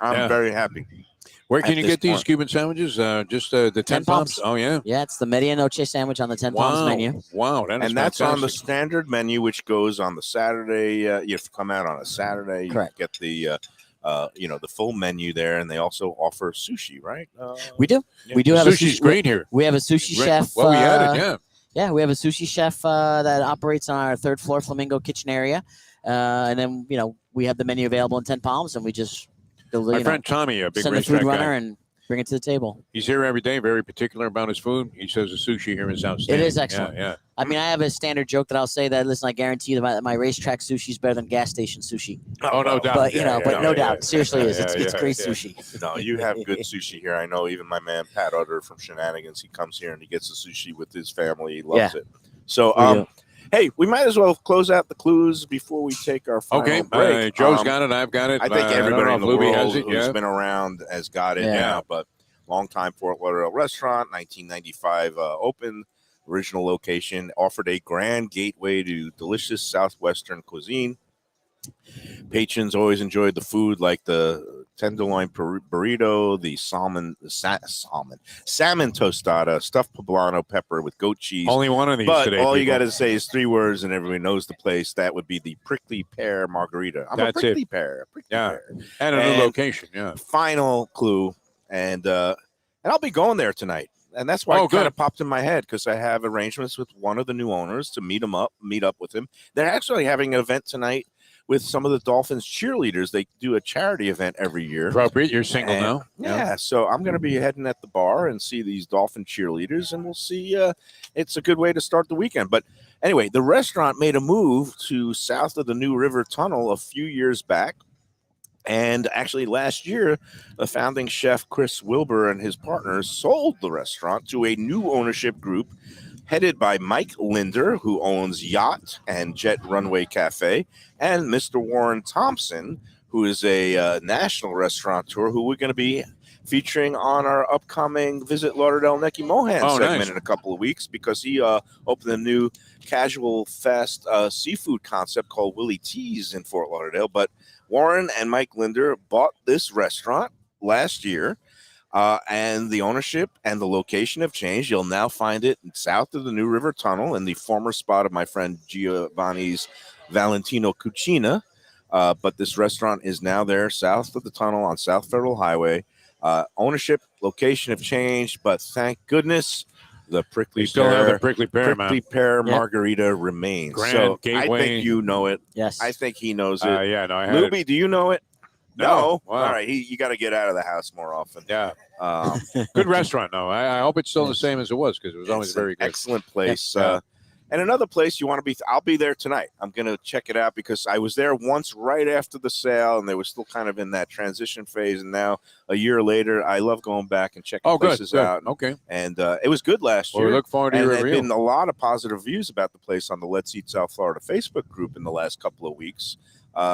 I'm Yeah. very happy. Where can At you this get these point. Cuban sandwiches? Just the 10 Palms. Palms? Oh, yeah. yeah, it's the Medianoche sandwich on the 10 Palms Wow. menu. Wow. That is And that's on the fantastic. standard menu, which goes on the Saturday. You have to come out on a Saturday. Correct. You get the the full menu there, and they also offer sushi, right? We do. Yeah. We do have Sushi's a sushi. great here. We have a sushi Great. chef. Well, we had it, yeah. Yeah, we have a sushi chef that operates on our 3rd floor Flamingo kitchen area, and then we have the menu available in 10 Palms, and we just My friend Tommy, a big send the racetrack food runner guy. and bring it to the table. He's here every day, very particular about his food. He says the sushi here is outstanding. It is excellent. Yeah, I mean, I have a standard joke that I'll say that listen, I guarantee you that my racetrack sushi is better than gas station sushi. Oh, no doubt. But Yeah, no yeah, doubt, yeah. seriously, Yeah, is it's yeah, great yeah. sushi. No, you have good sushi here. I know even my man Pat Utter from Shenanigans, he comes here and he gets the sushi with his family. He loves it. So, We do. hey, we might as well close out the clues before we take our final Okay, break. Joe's got it. I've got it. I think don't everybody know in the if Lubie world has it. who's Yeah. been around has got it Yeah. now, but longtime Fort Lauderdale restaurant, 1995 opened, original location, offered a grand gateway to delicious Southwestern cuisine. Patrons always enjoyed the food like the tenderloin burrito, the salmon tostada, stuffed poblano pepper with goat cheese. Only one of these But today. all you people. got to say is 3 words, and everybody knows the place. That would be the prickly pear margarita. I'm That's a it. prickly pear. Prickly Yeah. pear. And a and- new location. Yeah. Final clue, and I'll be going there tonight, and that's why Oh, it kind good. of popped in my head because I have arrangements with one of the new owners to meet up with him. They're actually having an event tonight with some of the Dolphins cheerleaders. They do a charity event every year. Appropriate. You're single And- now. Yeah, so I'm going to be heading at the bar and see these Dolphin cheerleaders, and we'll see. It's a good way to start the weekend. But anyway, the restaurant made a move to south of the New River Tunnel a few years back. And actually, last year, the founding chef Chris Wilbur and his partners sold the restaurant to a new ownership group headed by Mike Linder, who owns Yacht and Jet Runway Cafe, and Mr. Warren Thompson, who is a national restaurateur who we're going to be featuring on our upcoming Visit Lauderdale Necky Mohan segment nice. in a couple of weeks, because he opened a new casual fast seafood concept called Willie T's in Fort Lauderdale. But Warren and Mike Linder bought this restaurant last year, and the ownership and the location have changed. You'll now find it south of the New River Tunnel in the former spot of my friend Giovanni's Valentino Cucina. But this restaurant is now there south of the tunnel on South Federal Highway. Ownership, location have changed, but thank goodness the prickly pear margarita remains. Grand so Gateway. I think you know it. Yes. I think he knows it. Yeah, no, I had Lubie, it. do you know it? No. Wow. All right, you got to get out of the house more often. Yeah. Um, Good restaurant, though. I hope it's still the same as it was, because it was always it's an very good. excellent place. Yeah. And another place you want to be, I'll be there tonight. I'm going to check it out because I was there once right after the sale, and they were still kind of in that transition phase. And now, a year later, I love going back and checking places out. Okay. And it was good last Well, year. we look forward to And your there have review. been a lot of positive reviews about the place on the Let's Eat South Florida Facebook group in the last couple of weeks.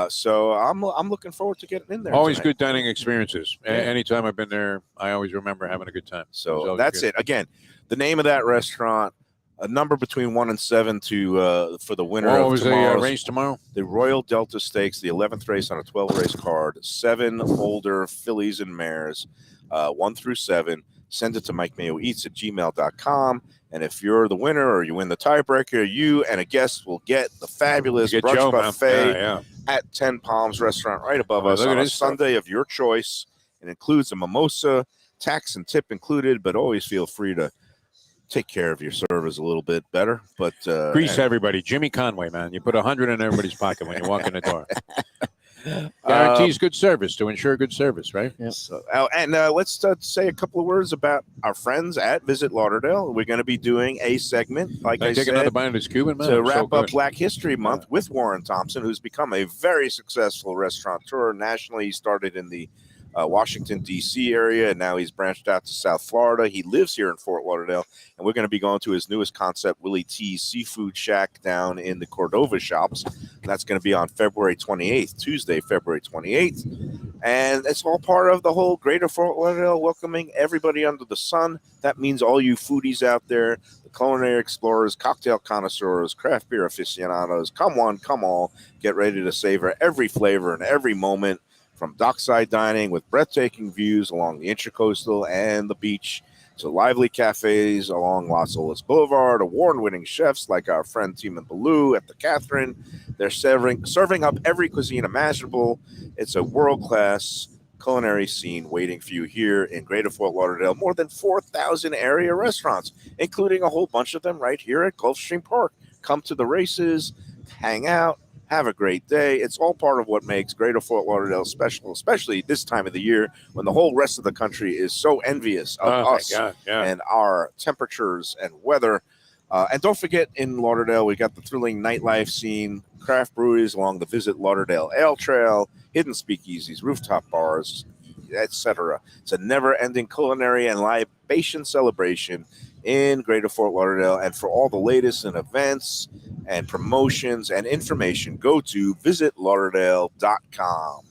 So I'm looking forward to getting in there. Always tonight. good dining experiences. Yeah. Anytime I've been there, I always remember having a good time. So that's it. Again, the name of that restaurant, a number between 1 and 7 to for the winner What of was the tomorrow's race tomorrow? the Royal Delta Stakes, the 11th race on a 12-race card, 7 older fillies and mares, 1 through 7. Send it to MikeMayoEats@gmail.com. And if you're the winner or you win the tiebreaker, you and a guest will get the fabulous Get brunch Joe, man. buffet Yeah. at 10 Palms Restaurant right above Oh, us look on at a this stuff. Sunday of your choice. It includes a mimosa, tax and tip included, but always feel free to take care of your servers a little bit better. But Grease everybody. Jimmy Conway, man. You put 100 in everybody's pocket when you walk in the door. Guarantees good service to ensure good service, right? Yep. So, let's say a couple of words about our friends at Visit Lauderdale. We're going to be doing a segment, like Can I I take said, another bite of this Cuban, man? to I'm so wrap up good. Black History Month with Warren Thompson, who's become a very successful restaurateur nationally. He started in the Washington, D.C. area, and now he's branched out to South Florida. He lives here in Fort Lauderdale, and we're going to be going to his newest concept, Willie T's Seafood Shack, down in the Cordova Shops. That's going to be on February 28th, Tuesday, February 28th. And it's all part of the whole Greater Fort Lauderdale welcoming everybody under the sun. That means all you foodies out there, the culinary explorers, cocktail connoisseurs, craft beer aficionados, come one, come all, get ready to savor every flavor and every moment, from dockside dining with breathtaking views along the Intracoastal and the beach to lively cafes along Las Olas Boulevard, award-winning chefs like our friend Timan Baloo at the Catherine. They're serving up every cuisine imaginable. It's a world-class culinary scene waiting for you here in Greater Fort Lauderdale. More than 4,000 area restaurants, including a whole bunch of them right here at Gulfstream Park. Come to the races, hang out, have a great day. It's all part of what makes Greater Fort Lauderdale special, especially this time of the year when the whole rest of the country is so envious of us and our temperatures and weather. And don't forget, in Lauderdale, we got the thrilling nightlife scene, craft breweries along the Visit Lauderdale Ale Trail, hidden speakeasies, rooftop bars, etc. It's a never-ending culinary and libation celebration in Greater Fort Lauderdale. And for all the latest in events and promotions and information, go to visitlauderdale.com.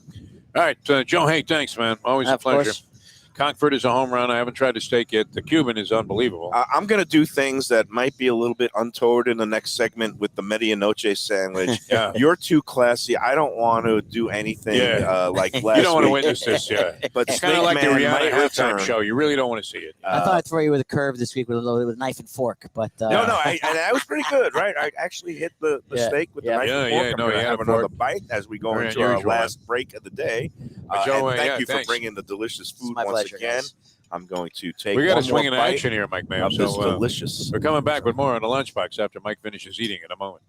All right, Joe, hey, thanks, man. Always a Of pleasure. course. Conkford is a home run. I haven't tried the steak yet. The Cuban is unbelievable. I'm going to do things that might be a little bit untoward in the next segment with the Medianoche sandwich. Yeah. You're too classy. I don't want to do anything like last You don't want to week. witness this, yeah. But It's kind of Snake like the Man Rihanna might halftime return. show. You really don't want to see it. I thought I'd throw you with a curve this week with a knife and fork, but No, and that was pretty good, right? I actually hit the Yeah. steak with the Yeah. knife and Yeah, fork. yeah, I'm no, gonna you had have a another fork. bite as we go Very into our unusual, last break of the day. Joe, and thank yeah, you for thanks. bringing the delicious food my once pleasure, again. guys. I'm going to take We got one to swing more in bite action here, Mike Mayo. of this So delicious. we're coming back with more on the Lunchbox after Mike finishes eating in a moment.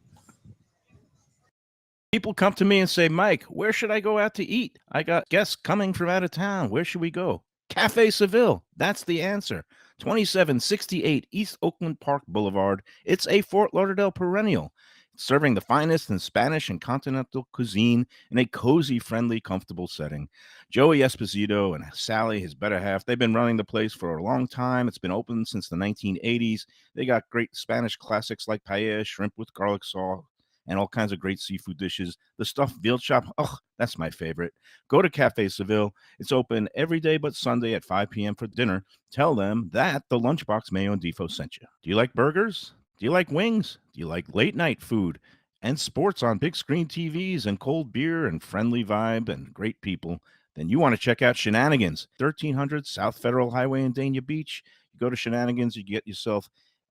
People come to me and say, Mike, where should I go out to eat? I got guests coming from out of town. Where should we go? Cafe Seville. That's the answer. 2768 East Oakland Park Boulevard. It's a Fort Lauderdale perennial. serving the finest in Spanish and continental cuisine in a cozy, friendly, comfortable setting. Joey Esposito and Sally, his better half, they've been running the place for a long time. It's been open since the 1980s. They got great Spanish classics like paella, shrimp with garlic sauce, and all kinds of great seafood dishes. The stuffed veal chop, oh, that's my favorite. Go to Cafe Seville. It's open every day but Sunday at 5 p.m. for dinner. Tell them that the Lunchbox Mayo and Defo sent you. Do you like burgers? Do you like wings? Do you like late night food and sports on big screen TVs and cold beer and friendly vibe and great people? Then you want to check out Shenanigans, 1300 South Federal Highway in Dania Beach. You go to Shenanigans, you get yourself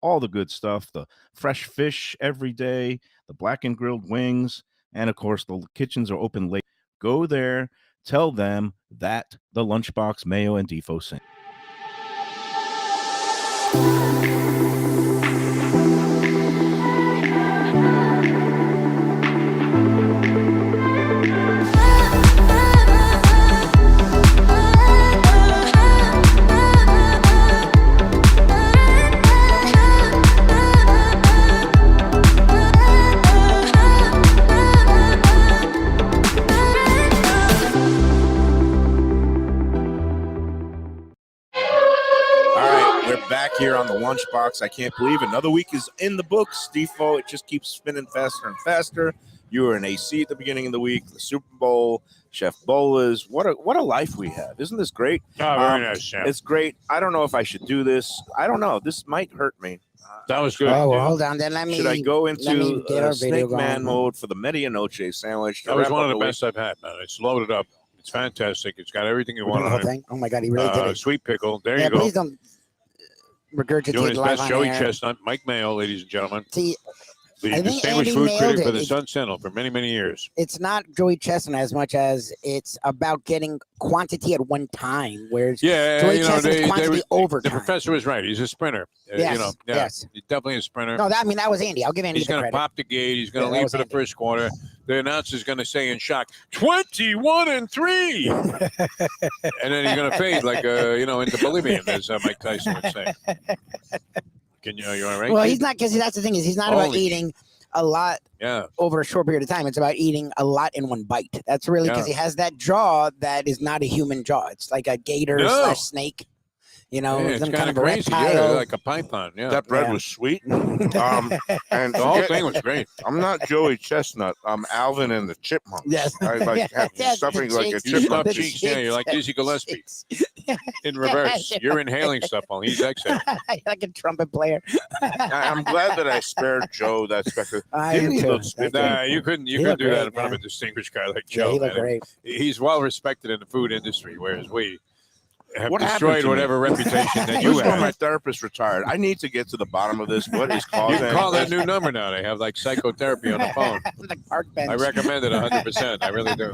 all the good stuff, the fresh fish every day, the black and grilled wings, and of course, the kitchens are open late. Go there, tell them that the Lunchbox Mayo and Defo sent. Back here on the Lunchbox. I can't believe another week is in the books. Defo, it just keeps spinning faster and faster. You were in AC at the beginning of the week, the Super Bowl, Chef Bolas. What a life we have. Isn't this great? Oh, very nice, Chef. It's great. I don't know if I should do this. I don't know. This might hurt me. That was good. Oh, well, hold on. Then let me. Should I go into get our snake video man going. mode for the medianoche sandwich? That was one of the best I've had, man. It's loaded up. It's fantastic. It's got everything you want on it. Oh my God, he really did it. Sweet pickle. There Yeah, you go. please don't regurgitate Doing his live best, on Joey air. Chestnut, Mike Mayo, ladies and gentlemen. See, The I think distinguished Andy food nailed critic for it. the Sun Sentinel for many, many years. it's not Joey Chestnut as much as it's about getting quantity at one time. Whereas Yeah, Joey you know, Chestnut's quantity over the time. professor was right. He's a sprinter. Yes, You know, yeah, yes. He's definitely a sprinter. No, that was Andy. I'll give Andy He's the going to credit. pop the gate. He's going Yeah, to that leave was for the Andy. first quarter. The announcer's going to say in shock, 21-3. And then he's going to fade like, into Bolivian, as Mike Tyson would say. You all right? Well, kid? he's not, because that's the thing is he's not about Holy eating a lot Yeah. over a short period of time. It's about eating a lot in one bite. That's really because he has that jaw that is not a human jaw. It's like a gator / snake. You know, Yeah, it's some kind kind of of a crazy. Yeah, reptile. like a python. Yeah. That bread Yeah. was sweet. And The whole thing was great. I'm not Joey Chestnut. I'm Alvin and the Chipmunks. Yes. I like have Yes, something the like a cheeks. You chipmunk. stuff cheeks. Yeah, you're like Dizzy Gillespie in reverse. You're inhaling stuff while he's exhaling. like a trumpet player. I'm glad that I spared Joe that spectacle. I Give am me too. those spiffy. Nah, you couldn't He looked do that great, in front of man. a distinguished guy like Yeah, Joe. he looked man. great. He's well respected in the food industry, whereas we have What happened destroyed to me? whatever reputation that This you is when my have. therapist retired. I need to get to the bottom of this. What is You causing? can call that new number now. They have like psychotherapy on the phone. the park bench. I recommend it 100%. I really do.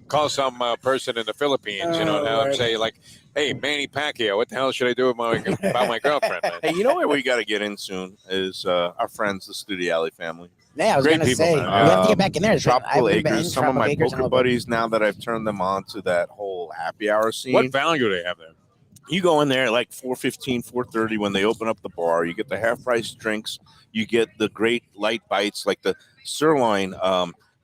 Call some person in the Philippines, Oh, now and Lord. say like, "Hey, Manny Pacquiao, what the hell should I do about my girlfriend?" Man? Hey, you know what we got to get in soon is our friends, the Studiali family. Yeah, I was Great going to people, say, man. we have to get back in there. Tropical I've been in Acres. Some of Tropical my Acres in a poker little bit. buddies, now that I've turned them on to that whole happy hour scene. What value do they have there? You go in there at like 4:15, 4:30 when they open up the bar. You get the half price drinks. You get the great light bites like the sirloin,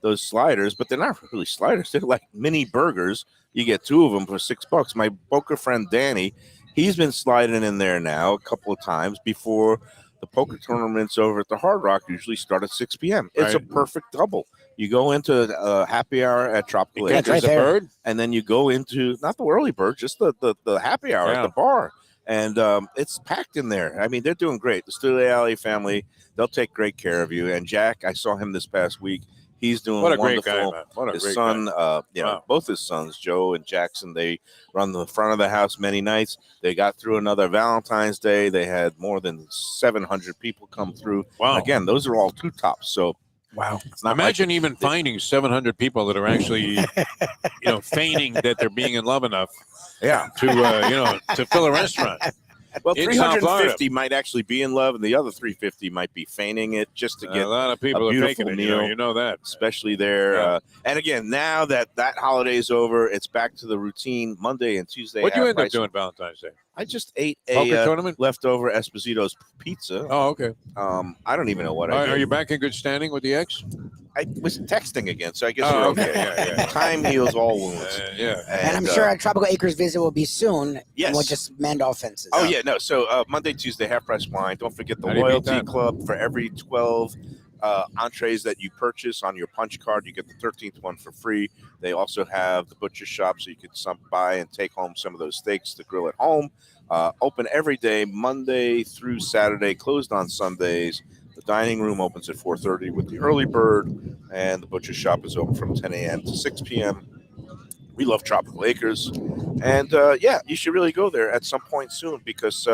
those sliders, but they're not really sliders. They're like mini burgers. You get 2 of them for $6. My poker friend Danny, he's been sliding in there now a couple of times before the poker tournaments over at the Hard Rock usually start at 6 p.m. It's a Right. perfect double. You go into happy hour at Tropical You Acres, catch right a there. bird? and then you go into not the early bird, just the happy hour Yeah. at the bar. And it's packed in there. I mean, they're doing great. The Studio Alley family, they'll take great care of you. And Jack, I saw him this past week. He's doing What a great wonderful. guy, man. What a His great son, guy. Wow. both his sons, Joe and Jackson, they run the front of the house many nights. They got through another Valentine's Day. They had more than 700 people come through. Wow. Again, those are all 2 tops. So Wow. it's not Imagine even finding 700 people that are actually, feigning that they're being in love enough yeah. to fill a restaurant. Well, in South 350 might actually be in love, and the other 350 might be feigning it just to A get lot of people a are beautiful faking it. meal. You know that. especially there. Yeah. And again, now that holiday is over, it's back to the routine. Monday and Tuesday. What'd you end up half-price. doing Valentine's Day? I just ate Poker a tournament? leftover Esposito's pizza. Oh, okay. I don't even know what I Are did. you back in good standing with the ex? I was texting again, so I guess Oh, we're okay. okay. Yeah. Time heals all wounds. Yeah. And I'm sure a Tropical Acres visit will be soon. Yes. And we'll just mend all fences. Oh yeah, no. So Monday, Tuesday, half-price wine. Don't forget the How do you beat loyalty that? club. For every 12 entrees that you purchase on your punch card, you get the 13th one for free. They also have the butcher shop, so you can stop by and take home some of those steaks to grill at home. Open every day, Monday through Saturday. Closed on Sundays. The dining room opens at 4:30 with the early bird, and the butcher shop is open from 10 a.m. to 6 p.m. We love Tropical Acres. And, yeah, you should really go there at some point soon because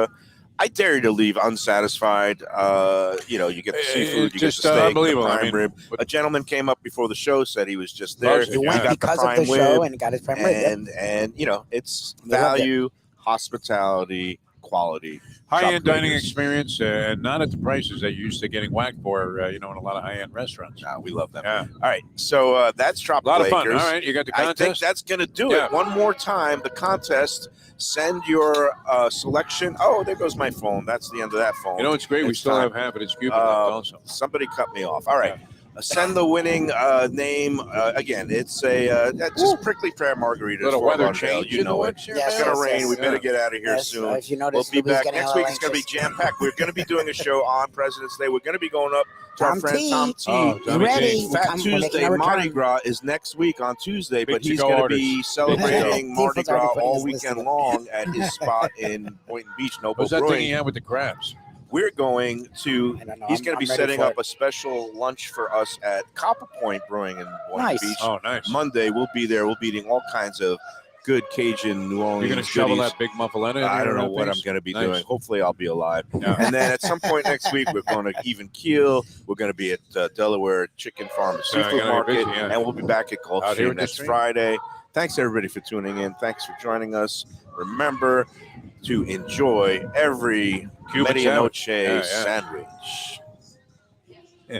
I dare you to leave unsatisfied. You get the seafood, you get the just steak, the unbelievable. prime I mean, rib. but- A gentleman came up before the show, said he was just there. He He went got because of the show and got his prime rib. Yep. And it's We loved it. value, hospitality, High-end Tropical dining Acres. experience, and not at the prices that you're used to getting whacked for, in a lot of high-end restaurants. No, we love them. Yeah. All right, so that's A Tropical lot of fun. Acres. All right, you got the I think contest? that's going to do Yeah. it. One more time, the contest. Send your selection. Oh, there goes my phone. That's the end of that phone. It's great. We It's still time. have half of its Cuban left also. Somebody cut me off. All right. Send the winning name. Again, it's just prickly pear margaritas. Little for weather Lauderdale. change You in the know it. woods here, Yes, It's man? going to rain. yes. We better get out of here Yes, soon. if you We'll notice, be Lubie's back getting next a little week. It's going to be anxious. jam-packed. We're going to be doing a show on President's Day. We're going to be going up to our Tom friend T. Tom T. Oh, Tommy ready? T. Fat We're making Tuesday, a return. Mardi Gras is next week on Tuesday, Big but he's to-go going to orders. be celebrating Big Mardi to-go. Gras Putting all his list weekend together. long at his spot in Boynton Beach, Noble What's that thing Brewing. he had with the crabs? We're going to, I don't know. he's I'm- going to be I'm ready setting for up it. a special lunch for us at Copper Point Brewing in Boynton Nice. Beach. Oh, nice. Monday, we'll be there. We'll be eating all kinds of good Cajun New Orleans You're going to shovel goodies. that big muffaletta in I your don't know what I'm face? going to be Nice. doing. Hopefully, I'll be alive. Yeah. And then at some point next week, we're going to even keel. We're going to be at Delaware Chicken Farm and Yeah, Seafood gonna be Market, busy, yeah. and we'll be back at Out here Gulfstream with the next stream. Friday. Thanks everybody for tuning in. Thanks for joining us. Remember to enjoy every Cuban medianoche sandwich. Yeah, yeah. sandwich. Yeah.